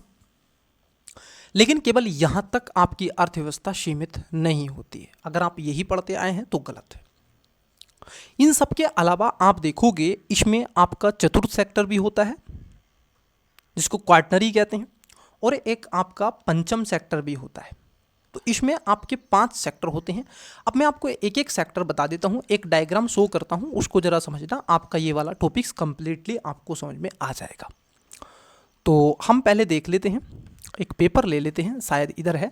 लेकिन केवल यहाँ तक आपकी अर्थव्यवस्था सीमित नहीं होती है। अगर आप यही पढ़ते आए हैं तो गलत है। इन सब के अलावा आप देखोगे इसमें आपका चतुर्थ सेक्टर भी होता है, जिसको क्वार्टनरी कहते हैं, और एक आपका पंचम सेक्टर भी होता है। तो इसमें आपके 5 सेक्टर होते हैं। अब मैं आपको एक एक सेक्टर बता देता हूँ, एक डायग्राम शो करता हूँ, उसको जरा समझना, आपका ये वाला टॉपिक्स कंप्लीटली आपको समझ में आ जाएगा। तो हम पहले देख लेते हैं, एक पेपर ले लेते हैं, शायद इधर है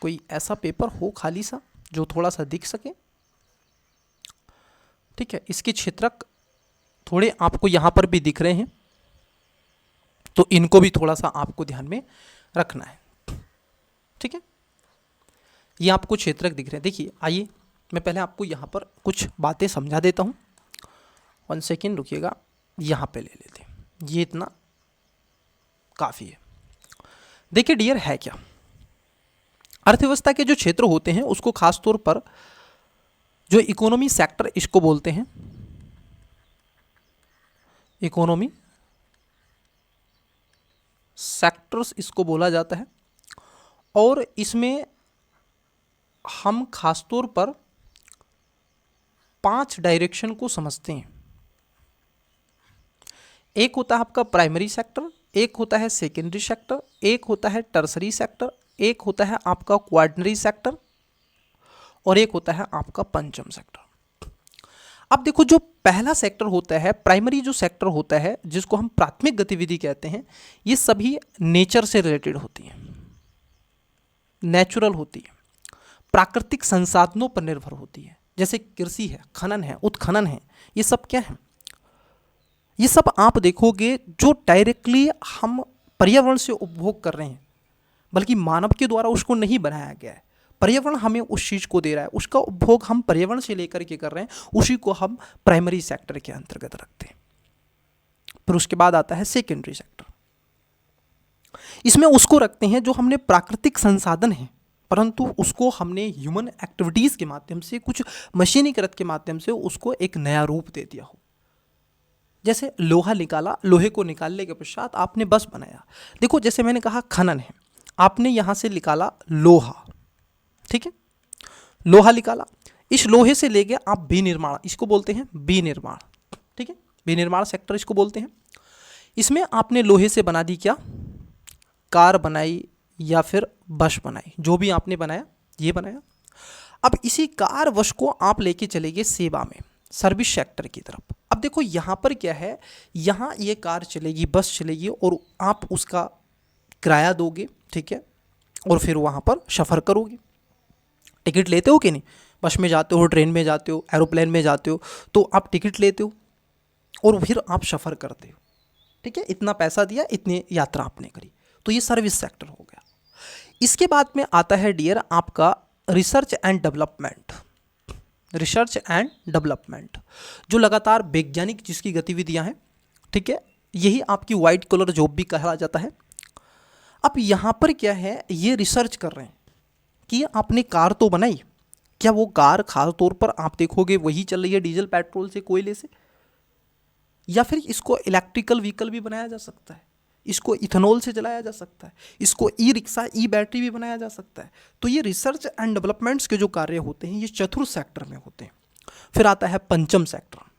कोई ऐसा पेपर हो खाली सा जो थोड़ा सा दिख सके। ठीक है, इसके क्षेत्रक थोड़े आपको यहाँ पर भी दिख रहे हैं, तो इनको भी थोड़ा सा आपको ध्यान में रखना है। ठीक है, ये आपको क्षेत्रक दिख रहे हैं। देखिए, आइए मैं पहले आपको यहाँ पर कुछ बातें समझा देता हूँ। 1 सेकेंड रुकिएगा, यहाँ पे ले लेते हैं, ये इतना काफ़ी है। देखिए डियर, है क्या, अर्थव्यवस्था के जो क्षेत्र होते हैं उसको खास तौर पर जो इकोनॉमी सेक्टर इसको बोलते हैं, इकोनॉमी सेक्टर्स इसको बोला जाता है। और इसमें हम खास तौर पर 5 डायरेक्शन को समझते हैं। एक होता है आपका प्राइमरी सेक्टर, एक होता है सेकेंडरी सेक्टर, एक होता है टर्सरी सेक्टर, एक होता है आपका क्वार्टनरी सेक्टर और एक होता है आपका पंचम सेक्टर। अब देखो, जो पहला सेक्टर होता है, प्राइमरी जो सेक्टर होता है, जिसको हम प्राथमिक गतिविधि कहते हैं, ये सभी नेचर से रिलेटेड होती हैं, नेचुरल होती है, प्राकृतिक संसाधनों पर निर्भर होती है। जैसे कृषि है, खनन है, उत्खनन है, ये सब क्या है, ये सब आप देखोगे जो डायरेक्टली हम पर्यावरण से उपभोग कर रहे हैं, बल्कि मानव के द्वारा उसको नहीं बनाया गया है। पर्यावरण हमें उस चीज़ को दे रहा है, उसका उपभोग हम पर्यावरण से लेकर के कर रहे हैं, उसी को हम प्राइमरी सेक्टर के अंतर्गत रखते हैं। फिर उसके बाद आता है सेकेंडरी सेक्टर। इसमें उसको रखते हैं जो हमने प्राकृतिक संसाधन है, परंतु उसको हमने ह्यूमन एक्टिविटीज़ के माध्यम से, कुछ मशीनीकृत के माध्यम से उसको एक नया रूप दे दिया हो। जैसे लोहा निकाला, लोहे को निकालने के पश्चात आपने बस बनाया। देखो, जैसे मैंने कहा खनन है, आपने यहाँ से निकाला लोहा, ठीक है, लोहा निकाला, इस लोहे से लेके आप विनिर्माण, इसको बोलते हैं विनिर्माण, ठीक है, विनिर्माण सेक्टर इसको बोलते हैं। इसमें आपने लोहे से बना दी क्या, कार बनाई या फिर बस बनाई, जो भी आपने बनाया ये बनाया। अब इसी कार बस को आप लेके चले गए सेवा में, सर्विस सेक्टर की तरफ। अब देखो यहाँ पर क्या है, यहाँ ये कार चलेगी, बस चलेगी और आप उसका किराया दोगे, ठीक है, और फिर वहाँ पर सफ़र करोगे। टिकट लेते हो कि नहीं? बस में जाते हो, ट्रेन में जाते हो, एरोप्लेन में जाते हो, तो आप टिकट लेते हो और फिर आप सफ़र करते हो, ठीक है? इतना पैसा दिया, इतनी यात्रा आपने करी, तो ये सर्विस सेक्टर हो गया। इसके बाद में आता है डियर आपका research and development. Research and development जो लगातार वैज्ञानिक जिसकी गतिविधियां हैं, ठीक है, यही आपकी वाइट कॉलर जॉब भी कहा जाता है। अब यहाँ पर क्या है, ये रिसर्च कर रहे हैं कि आपने कार तो बनाई, क्या वो कार खास तौर पर आप देखोगे वही चल रही है डीजल पेट्रोल से, कोयले से, या फिर इसको इलेक्ट्रिकल व्हीकल भी बनाया जा सकता है, इसको इथेनॉल से चलाया जा सकता है, इसको ई रिक्शा, ई बैटरी भी बनाया जा सकता है। तो ये रिसर्च एंड डेवलपमेंट्स के जो कार्य होते हैं ये चतुर्थ सेक्टर में होते हैं। फिर आता है पंचम सेक्टर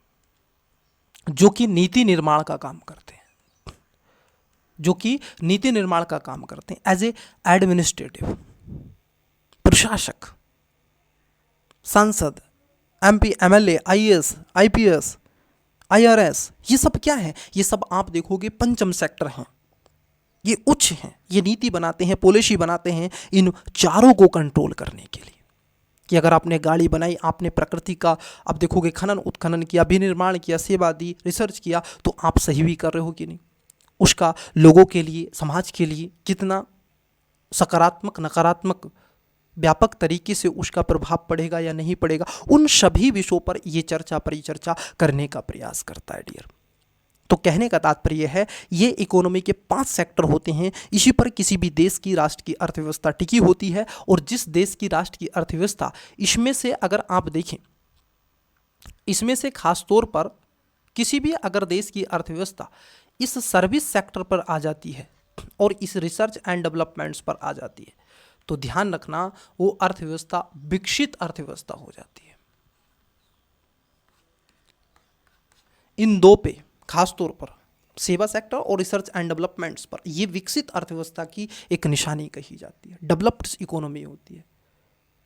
जो कि नीति निर्माण का काम करते हैं, जो कि नीति निर्माण का काम करते हैं एज ए एडमिनिस्ट्रेटिव, प्रशासक, सांसद, MP, MLA, IAS, IPS, IRS, ये सब क्या है? ये सब आप देखोगे पंचम सेक्टर हैं, ये उच्च हैं, ये नीति बनाते हैं, पॉलिसी बनाते हैं इन चारों को कंट्रोल करने के लिए। कि अगर आपने गाड़ी बनाई, आपने प्रकृति का आप देखोगे खनन उत्खनन किया, विनिर्माण किया, सेवा दी, रिसर्च किया, तो आप सही भी कर रहे हो कि नहीं? उसका लोगों के लिए, समाज के लिए कितना सकारात्मक, नकारात्मक, व्यापक तरीके से उसका प्रभाव पड़ेगा या नहीं पड़ेगा, उन सभी विषयों पर ये चर्चा परिचर्चा करने का प्रयास करता है डियर। तो कहने का तात्पर्य है ये इकोनॉमी के 5 सेक्टर होते हैं, इसी पर किसी भी देश की राष्ट्र की अर्थव्यवस्था टिकी होती है। और जिस देश की राष्ट्र की अर्थव्यवस्था, इसमें से अगर आप देखें, इसमें से खास तौर पर किसी भी अगर देश की अर्थव्यवस्था इस सर्विस सेक्टर पर आ जाती है और इस रिसर्च एंड डेवलपमेंट्स पर आ जाती है, तो ध्यान रखना वो अर्थव्यवस्था विकसित अर्थव्यवस्था हो जाती है। इन दो पे खास तौर पर सेवा सेक्टर और रिसर्च एंड डेवलपमेंट्स पर ये विकसित अर्थव्यवस्था की एक निशानी कही जाती है, डेवलप्ड इकोनॉमी होती है।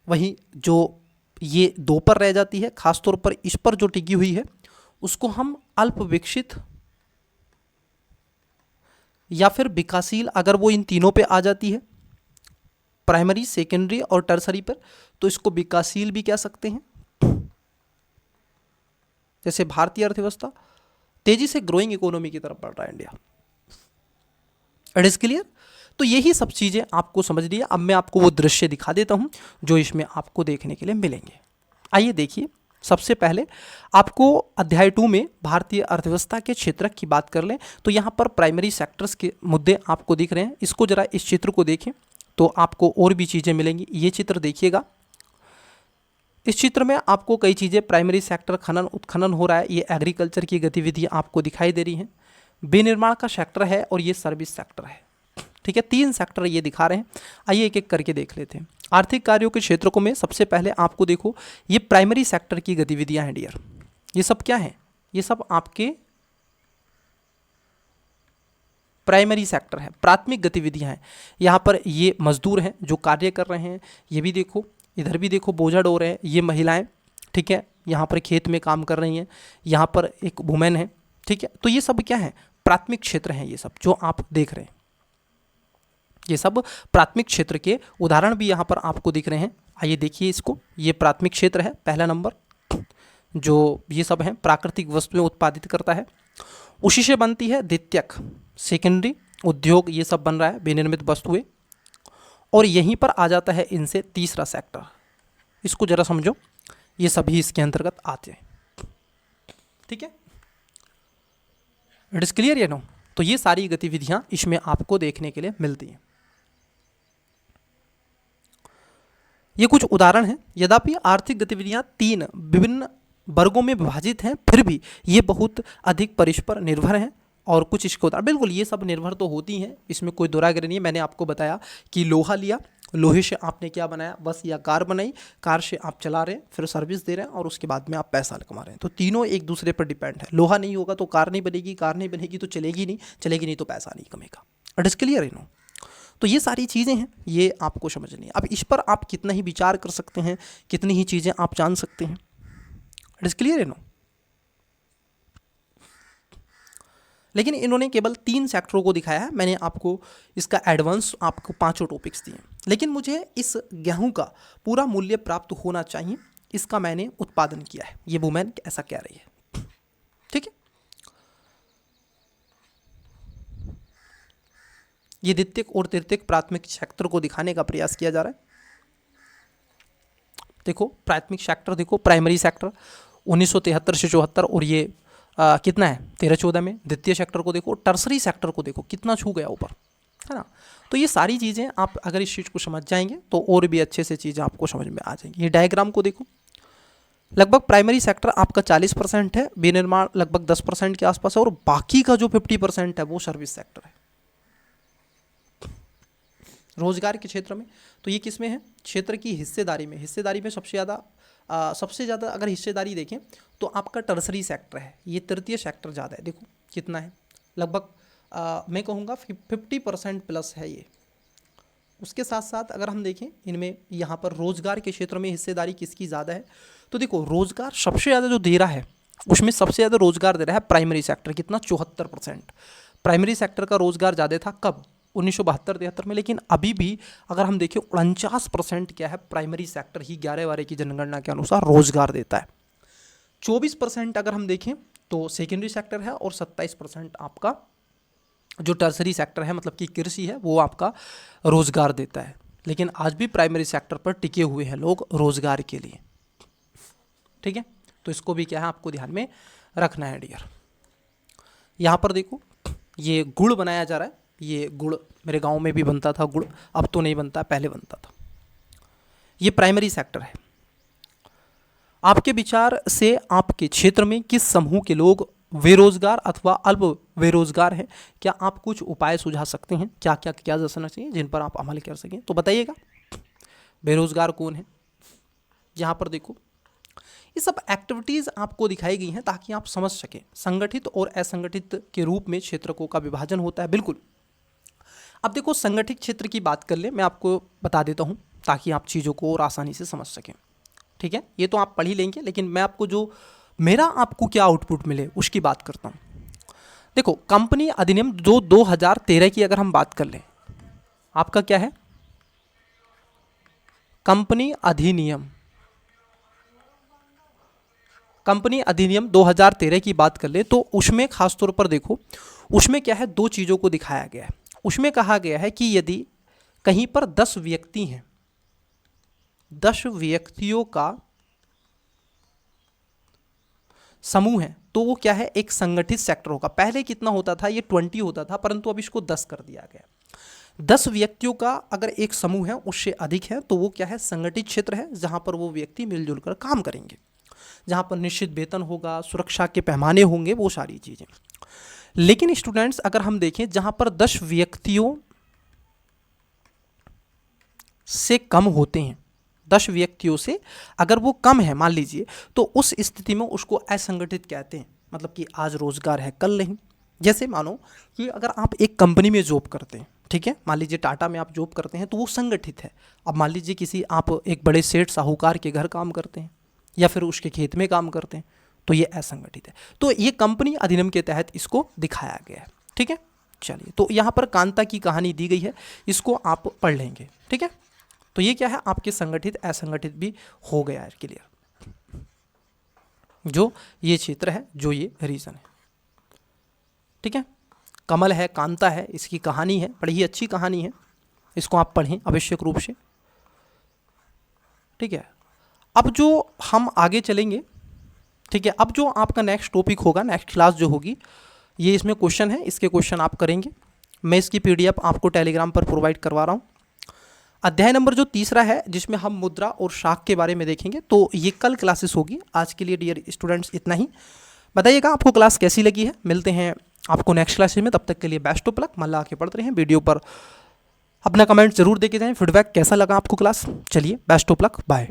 वहीं जो ये दो पर रह जाती है, खास तौर पर इस पर जो टिकी हुई है, उसको हम अल्प विकसित या फिर विकासशील, अगर वो इन तीनों पे आ जाती है, प्राइमरी, सेकेंडरी और टर्सरी पर, तो इसको विकासशील भी कह सकते हैं। जैसे भारतीय अर्थव्यवस्था तेजी से ग्रोइंग इकोनॉमी की तरफ बढ़ रहा है इंडिया। It is clear? तो यही सब चीजें आपको समझ ली है। अब मैं आपको वो दृश्य दिखा देता हूं जो इसमें आपको देखने के लिए मिलेंगे। आइए देखिए, सबसे पहले आपको अध्याय 2 में भारतीय अर्थव्यवस्था के क्षेत्र की बात कर लें, तो यहाँ पर प्राइमरी सेक्टर्स के मुद्दे आपको दिख रहे हैं। इसको जरा इस चित्र को देखें तो आपको और भी चीज़ें मिलेंगी। ये चित्र देखिएगा, इस चित्र में आपको कई चीज़ें, प्राइमरी सेक्टर खनन उत्खनन हो रहा है, ये एग्रीकल्चर की गतिविधियाँ आपको दिखाई दे रही हैं, विनिर्माण का सेक्टर है और ये सर्विस सेक्टर है। ठीक है, 3 सेक्टर ये दिखा रहे हैं। आइए एक एक करके देख लेते हैं। आर्थिक कार्यों के क्षेत्र को में सबसे पहले आपको देखो, ये प्राइमरी सेक्टर की गतिविधियाँ हैं डियर। ये सब क्या है? ये सब आपके प्राइमरी सेक्टर है, प्राथमिक गतिविधियां हैं। यहाँ पर ये मजदूर हैं जो कार्य कर रहे हैं, ये भी देखो, इधर भी देखो बोझा ढो रहे हैं, ये महिलाएं, ठीक है, यहाँ पर खेत में काम कर रही हैं, यहाँ पर एक वुमेन है, ठीक है। तो ये सब क्या है? प्राथमिक क्षेत्र हैं। ये सब जो आप देख रहे हैं, ये सब प्राथमिक क्षेत्र के उदाहरण भी यहाँ पर आपको दिख रहे हैं। आइए देखिए इसको, ये प्राथमिक क्षेत्र है पहला नंबर, जो ये सब हैं प्राकृतिक वस्तुएं उत्पादित करता है, उसी से बनती है द्वितीयक, सेकेंडरी उद्योग, ये सब बन रहा है विनिर्मित वस्तुएं, और यहीं पर आ जाता है इनसे तीसरा सेक्टर। इसको जरा समझो, ये सभी इसके अंतर्गत आते हैं। ठीक है, इट इज क्लियर या नो? तो ये सारी गतिविधियां इसमें आपको देखने के लिए मिलती हैं। ये कुछ उदाहरण हैं। यद्यपि आर्थिक गतिविधियां 3 विभिन्न वर्गों में विभाजित हैं, फिर भी ये बहुत अधिक परस्पर निर्भर हैं। और कुछ इसके उदाहरण, बिल्कुल ये सब निर्भर तो होती हैं, इसमें कोई दोरागरी नहीं है। मैंने आपको बताया कि लोहा लिया, लोहे से आपने क्या बनाया, बस, या कार बनाई, कार से आप चला रहे हैं, फिर सर्विस दे रहे हैं, और उसके बाद में आप पैसा कमा रहे हैं। तो तीनों एक दूसरे पर डिपेंड है। लोहा नहीं होगा तो कार नहीं बनेगी, कार नहीं बनेगी तो चलेगी नहीं तो पैसा नहीं कमेगा। It is clear no? तो ये सारी चीज़ें हैं, ये आपको समझनी है। अब इस पर आप कितना ही विचार कर सकते हैं, कितनी ही चीज़ें आप जान सकते हैं। It is clear no? लेकिन इन्होंने केवल 3 सेक्टरों को दिखाया है। मैंने आपको इसका एडवांस आपको 5 टॉपिक्स दिए, लेकिन मुझे इस गेहूं का पूरा मूल्य प्राप्त होना चाहिए, इसका मैंने उत्पादन किया है। ये वुमेन ऐसा कह रही है, ठीक है। ये द्वितीयक और तृतीयक प्राथमिक सेक्टर को दिखाने का प्रयास किया जा रहा है। देखो प्राथमिक सेक्टर, देखो प्राइमरी सेक्टर 1973 से 74, और ये कितना है 13-14 में। द्वितीय सेक्टर को देखो, टर्सरी सेक्टर को देखो कितना छू गया ऊपर, है ना। तो ये सारी चीज़ें आप अगर इस चीज़ को समझ जाएंगे तो और भी अच्छे से चीज़ें आपको समझ में आ जाएंगी। ये डायग्राम को देखो, लगभग प्राइमरी सेक्टर आपका 40% है, विनिर्माण लगभग 10% के आसपास है, और बाकी का जो 50% है वो सर्विस सेक्टर है, रोजगार के क्षेत्र में। तो ये किस में है, क्षेत्र की हिस्सेदारी में। हिस्सेदारी में सबसे ज़्यादा अगर हिस्सेदारी देखें तो आपका टर्सरी सेक्टर है, ये तृतीय सेक्टर ज़्यादा है। देखो कितना है, लगभग मैं कहूँगा 50% प्लस है ये। उसके साथ साथ अगर हम देखें इनमें यहाँ पर रोजगार के क्षेत्र में हिस्सेदारी किसकी ज़्यादा है, तो देखो रोजगार सबसे ज़्यादा जो दे रहा है उसमें सबसे ज़्यादा रोजगार दे रहा है प्राइमरी सेक्टर, कितना 74%। प्राइमरी सेक्टर का रोजगार ज़्यादा था कब, 1972-73 में, लेकिन अभी भी अगर हम देखें 49% क्या है, प्राइमरी सेक्टर ही 11 की जनगणना के अनुसार रोजगार देता है। 24% अगर हम देखें तो सेकेंडरी सेक्टर है, और 27% आपका जो टर्सरी सेक्टर है मतलब कि कृषि है वो आपका रोजगार देता है। लेकिन आज भी प्राइमरी सेक्टर पर टिके हुए हैं लोग रोजगार के लिए, ठीक है। तो इसको भी क्या है आपको ध्यान में रखना है डियर। यहाँ पर देखो ये गुड़ बनाया जा रहा है, ये गुड़ मेरे गांव में भी बनता था गुड़, अब तो नहीं बनता, पहले बनता था। ये प्राइमरी सेक्टर है। आपके विचार से आपके क्षेत्र में किस समूह के लोग बेरोजगार अथवा अल्प बेरोजगार हैं, क्या आप कुछ उपाय सुझा सकते हैं, क्या क्या किया जा सकना चाहिए जिन पर आप अमल कर सकें, तो बताइएगा। बेरोजगार कौन है, यहाँ पर देखो ये सब एक्टिविटीज़ आपको दिखाई गई हैं ताकि आप समझ सकें संगठित और असंगठित के रूप में क्षेत्रकों का विभाजन होता है। बिल्कुल। अब देखो संगठित क्षेत्र की बात कर ले, मैं आपको बता देता हूँ ताकि आप चीज़ों को और आसानी से समझ सकें, ठीक है। ये तो आप पढ़ ही लेंगे, लेकिन मैं आपको जो मेरा आपको क्या आउटपुट मिले उसकी बात करता हूँ। देखो कंपनी अधिनियम जो 2013 की अगर हम बात कर लें, आपका क्या है कंपनी अधिनियम 2013 की बात कर ले तो उसमें खासतौर पर देखो उसमें क्या है, 2 चीज़ों को दिखाया गया है। उसमें कहा गया है कि यदि कहीं पर 10 व्यक्ति हैं, 10 व्यक्तियों का समूह है तो वो क्या है एक संगठित सेक्टर होगा। पहले कितना होता था, ये 20 होता था, परंतु अब इसको 10 कर दिया गया। 10 व्यक्तियों का अगर एक समूह है उससे अधिक है तो वो क्या है संगठित क्षेत्र है, जहां पर वो व्यक्ति मिलजुल कर काम करेंगे, जहां पर निश्चित वेतन होगा, सुरक्षा के पैमाने होंगे, वो सारी चीजें। लेकिन स्टूडेंट्स अगर हम देखें जहां पर 10 व्यक्तियों से कम होते हैं, 10 व्यक्तियों से अगर वो कम है मान लीजिए, तो उस स्थिति में उसको असंगठित कहते हैं, मतलब कि आज रोजगार है कल नहीं। जैसे मानो कि अगर आप एक कंपनी में जॉब करते हैं, ठीक है, मान लीजिए टाटा में आप जॉब करते हैं तो वो संगठित है। अब मान लीजिए किसी आप एक बड़े सेठ साहूकार के घर काम करते हैं या फिर उसके खेत में काम करते हैं तो ये असंगठित है। तो ये कंपनी अधिनियम के तहत इसको दिखाया गया है, ठीक है। चलिए, तो यहाँ पर कांता की कहानी दी गई है, इसको आप पढ़ लेंगे, ठीक है। तो ये क्या है आपके संगठित असंगठित भी हो गया है क्लियर, जो ये क्षेत्र है, जो ये रीजन है, ठीक है। कमल है, कांता है, इसकी कहानी है, बड़ी ही अच्छी कहानी है, इसको आप पढ़ें आवश्यक रूप से, ठीक है। अब जो हम आगे चलेंगे, ठीक है, अब जो आपका नेक्स्ट टॉपिक होगा, नेक्स्ट क्लास जो होगी, ये इसमें क्वेश्चन है, इसके क्वेश्चन आप करेंगे। मैं इसकी पीडीएफ आपको टेलीग्राम पर प्रोवाइड करवा रहा हूँ। अध्याय नंबर जो 3 है जिसमें हम मुद्रा और शाख के बारे में देखेंगे, तो ये कल क्लासेस होगी। आज के लिए डियर स्टूडेंट्स इतना ही। बताइएगा आपको क्लास कैसी लगी है। मिलते हैं आपको नेक्स्ट क्लासेस में, तब तक के लिए बेस्ट ऑफ लक। मन लगा के पढ़ते रहें, वीडियो पर अपना कमेंट जरूर देके जाएं, फीडबैक कैसा लगा आपको क्लास। चलिए बेस्ट ऑफ लक, बाय।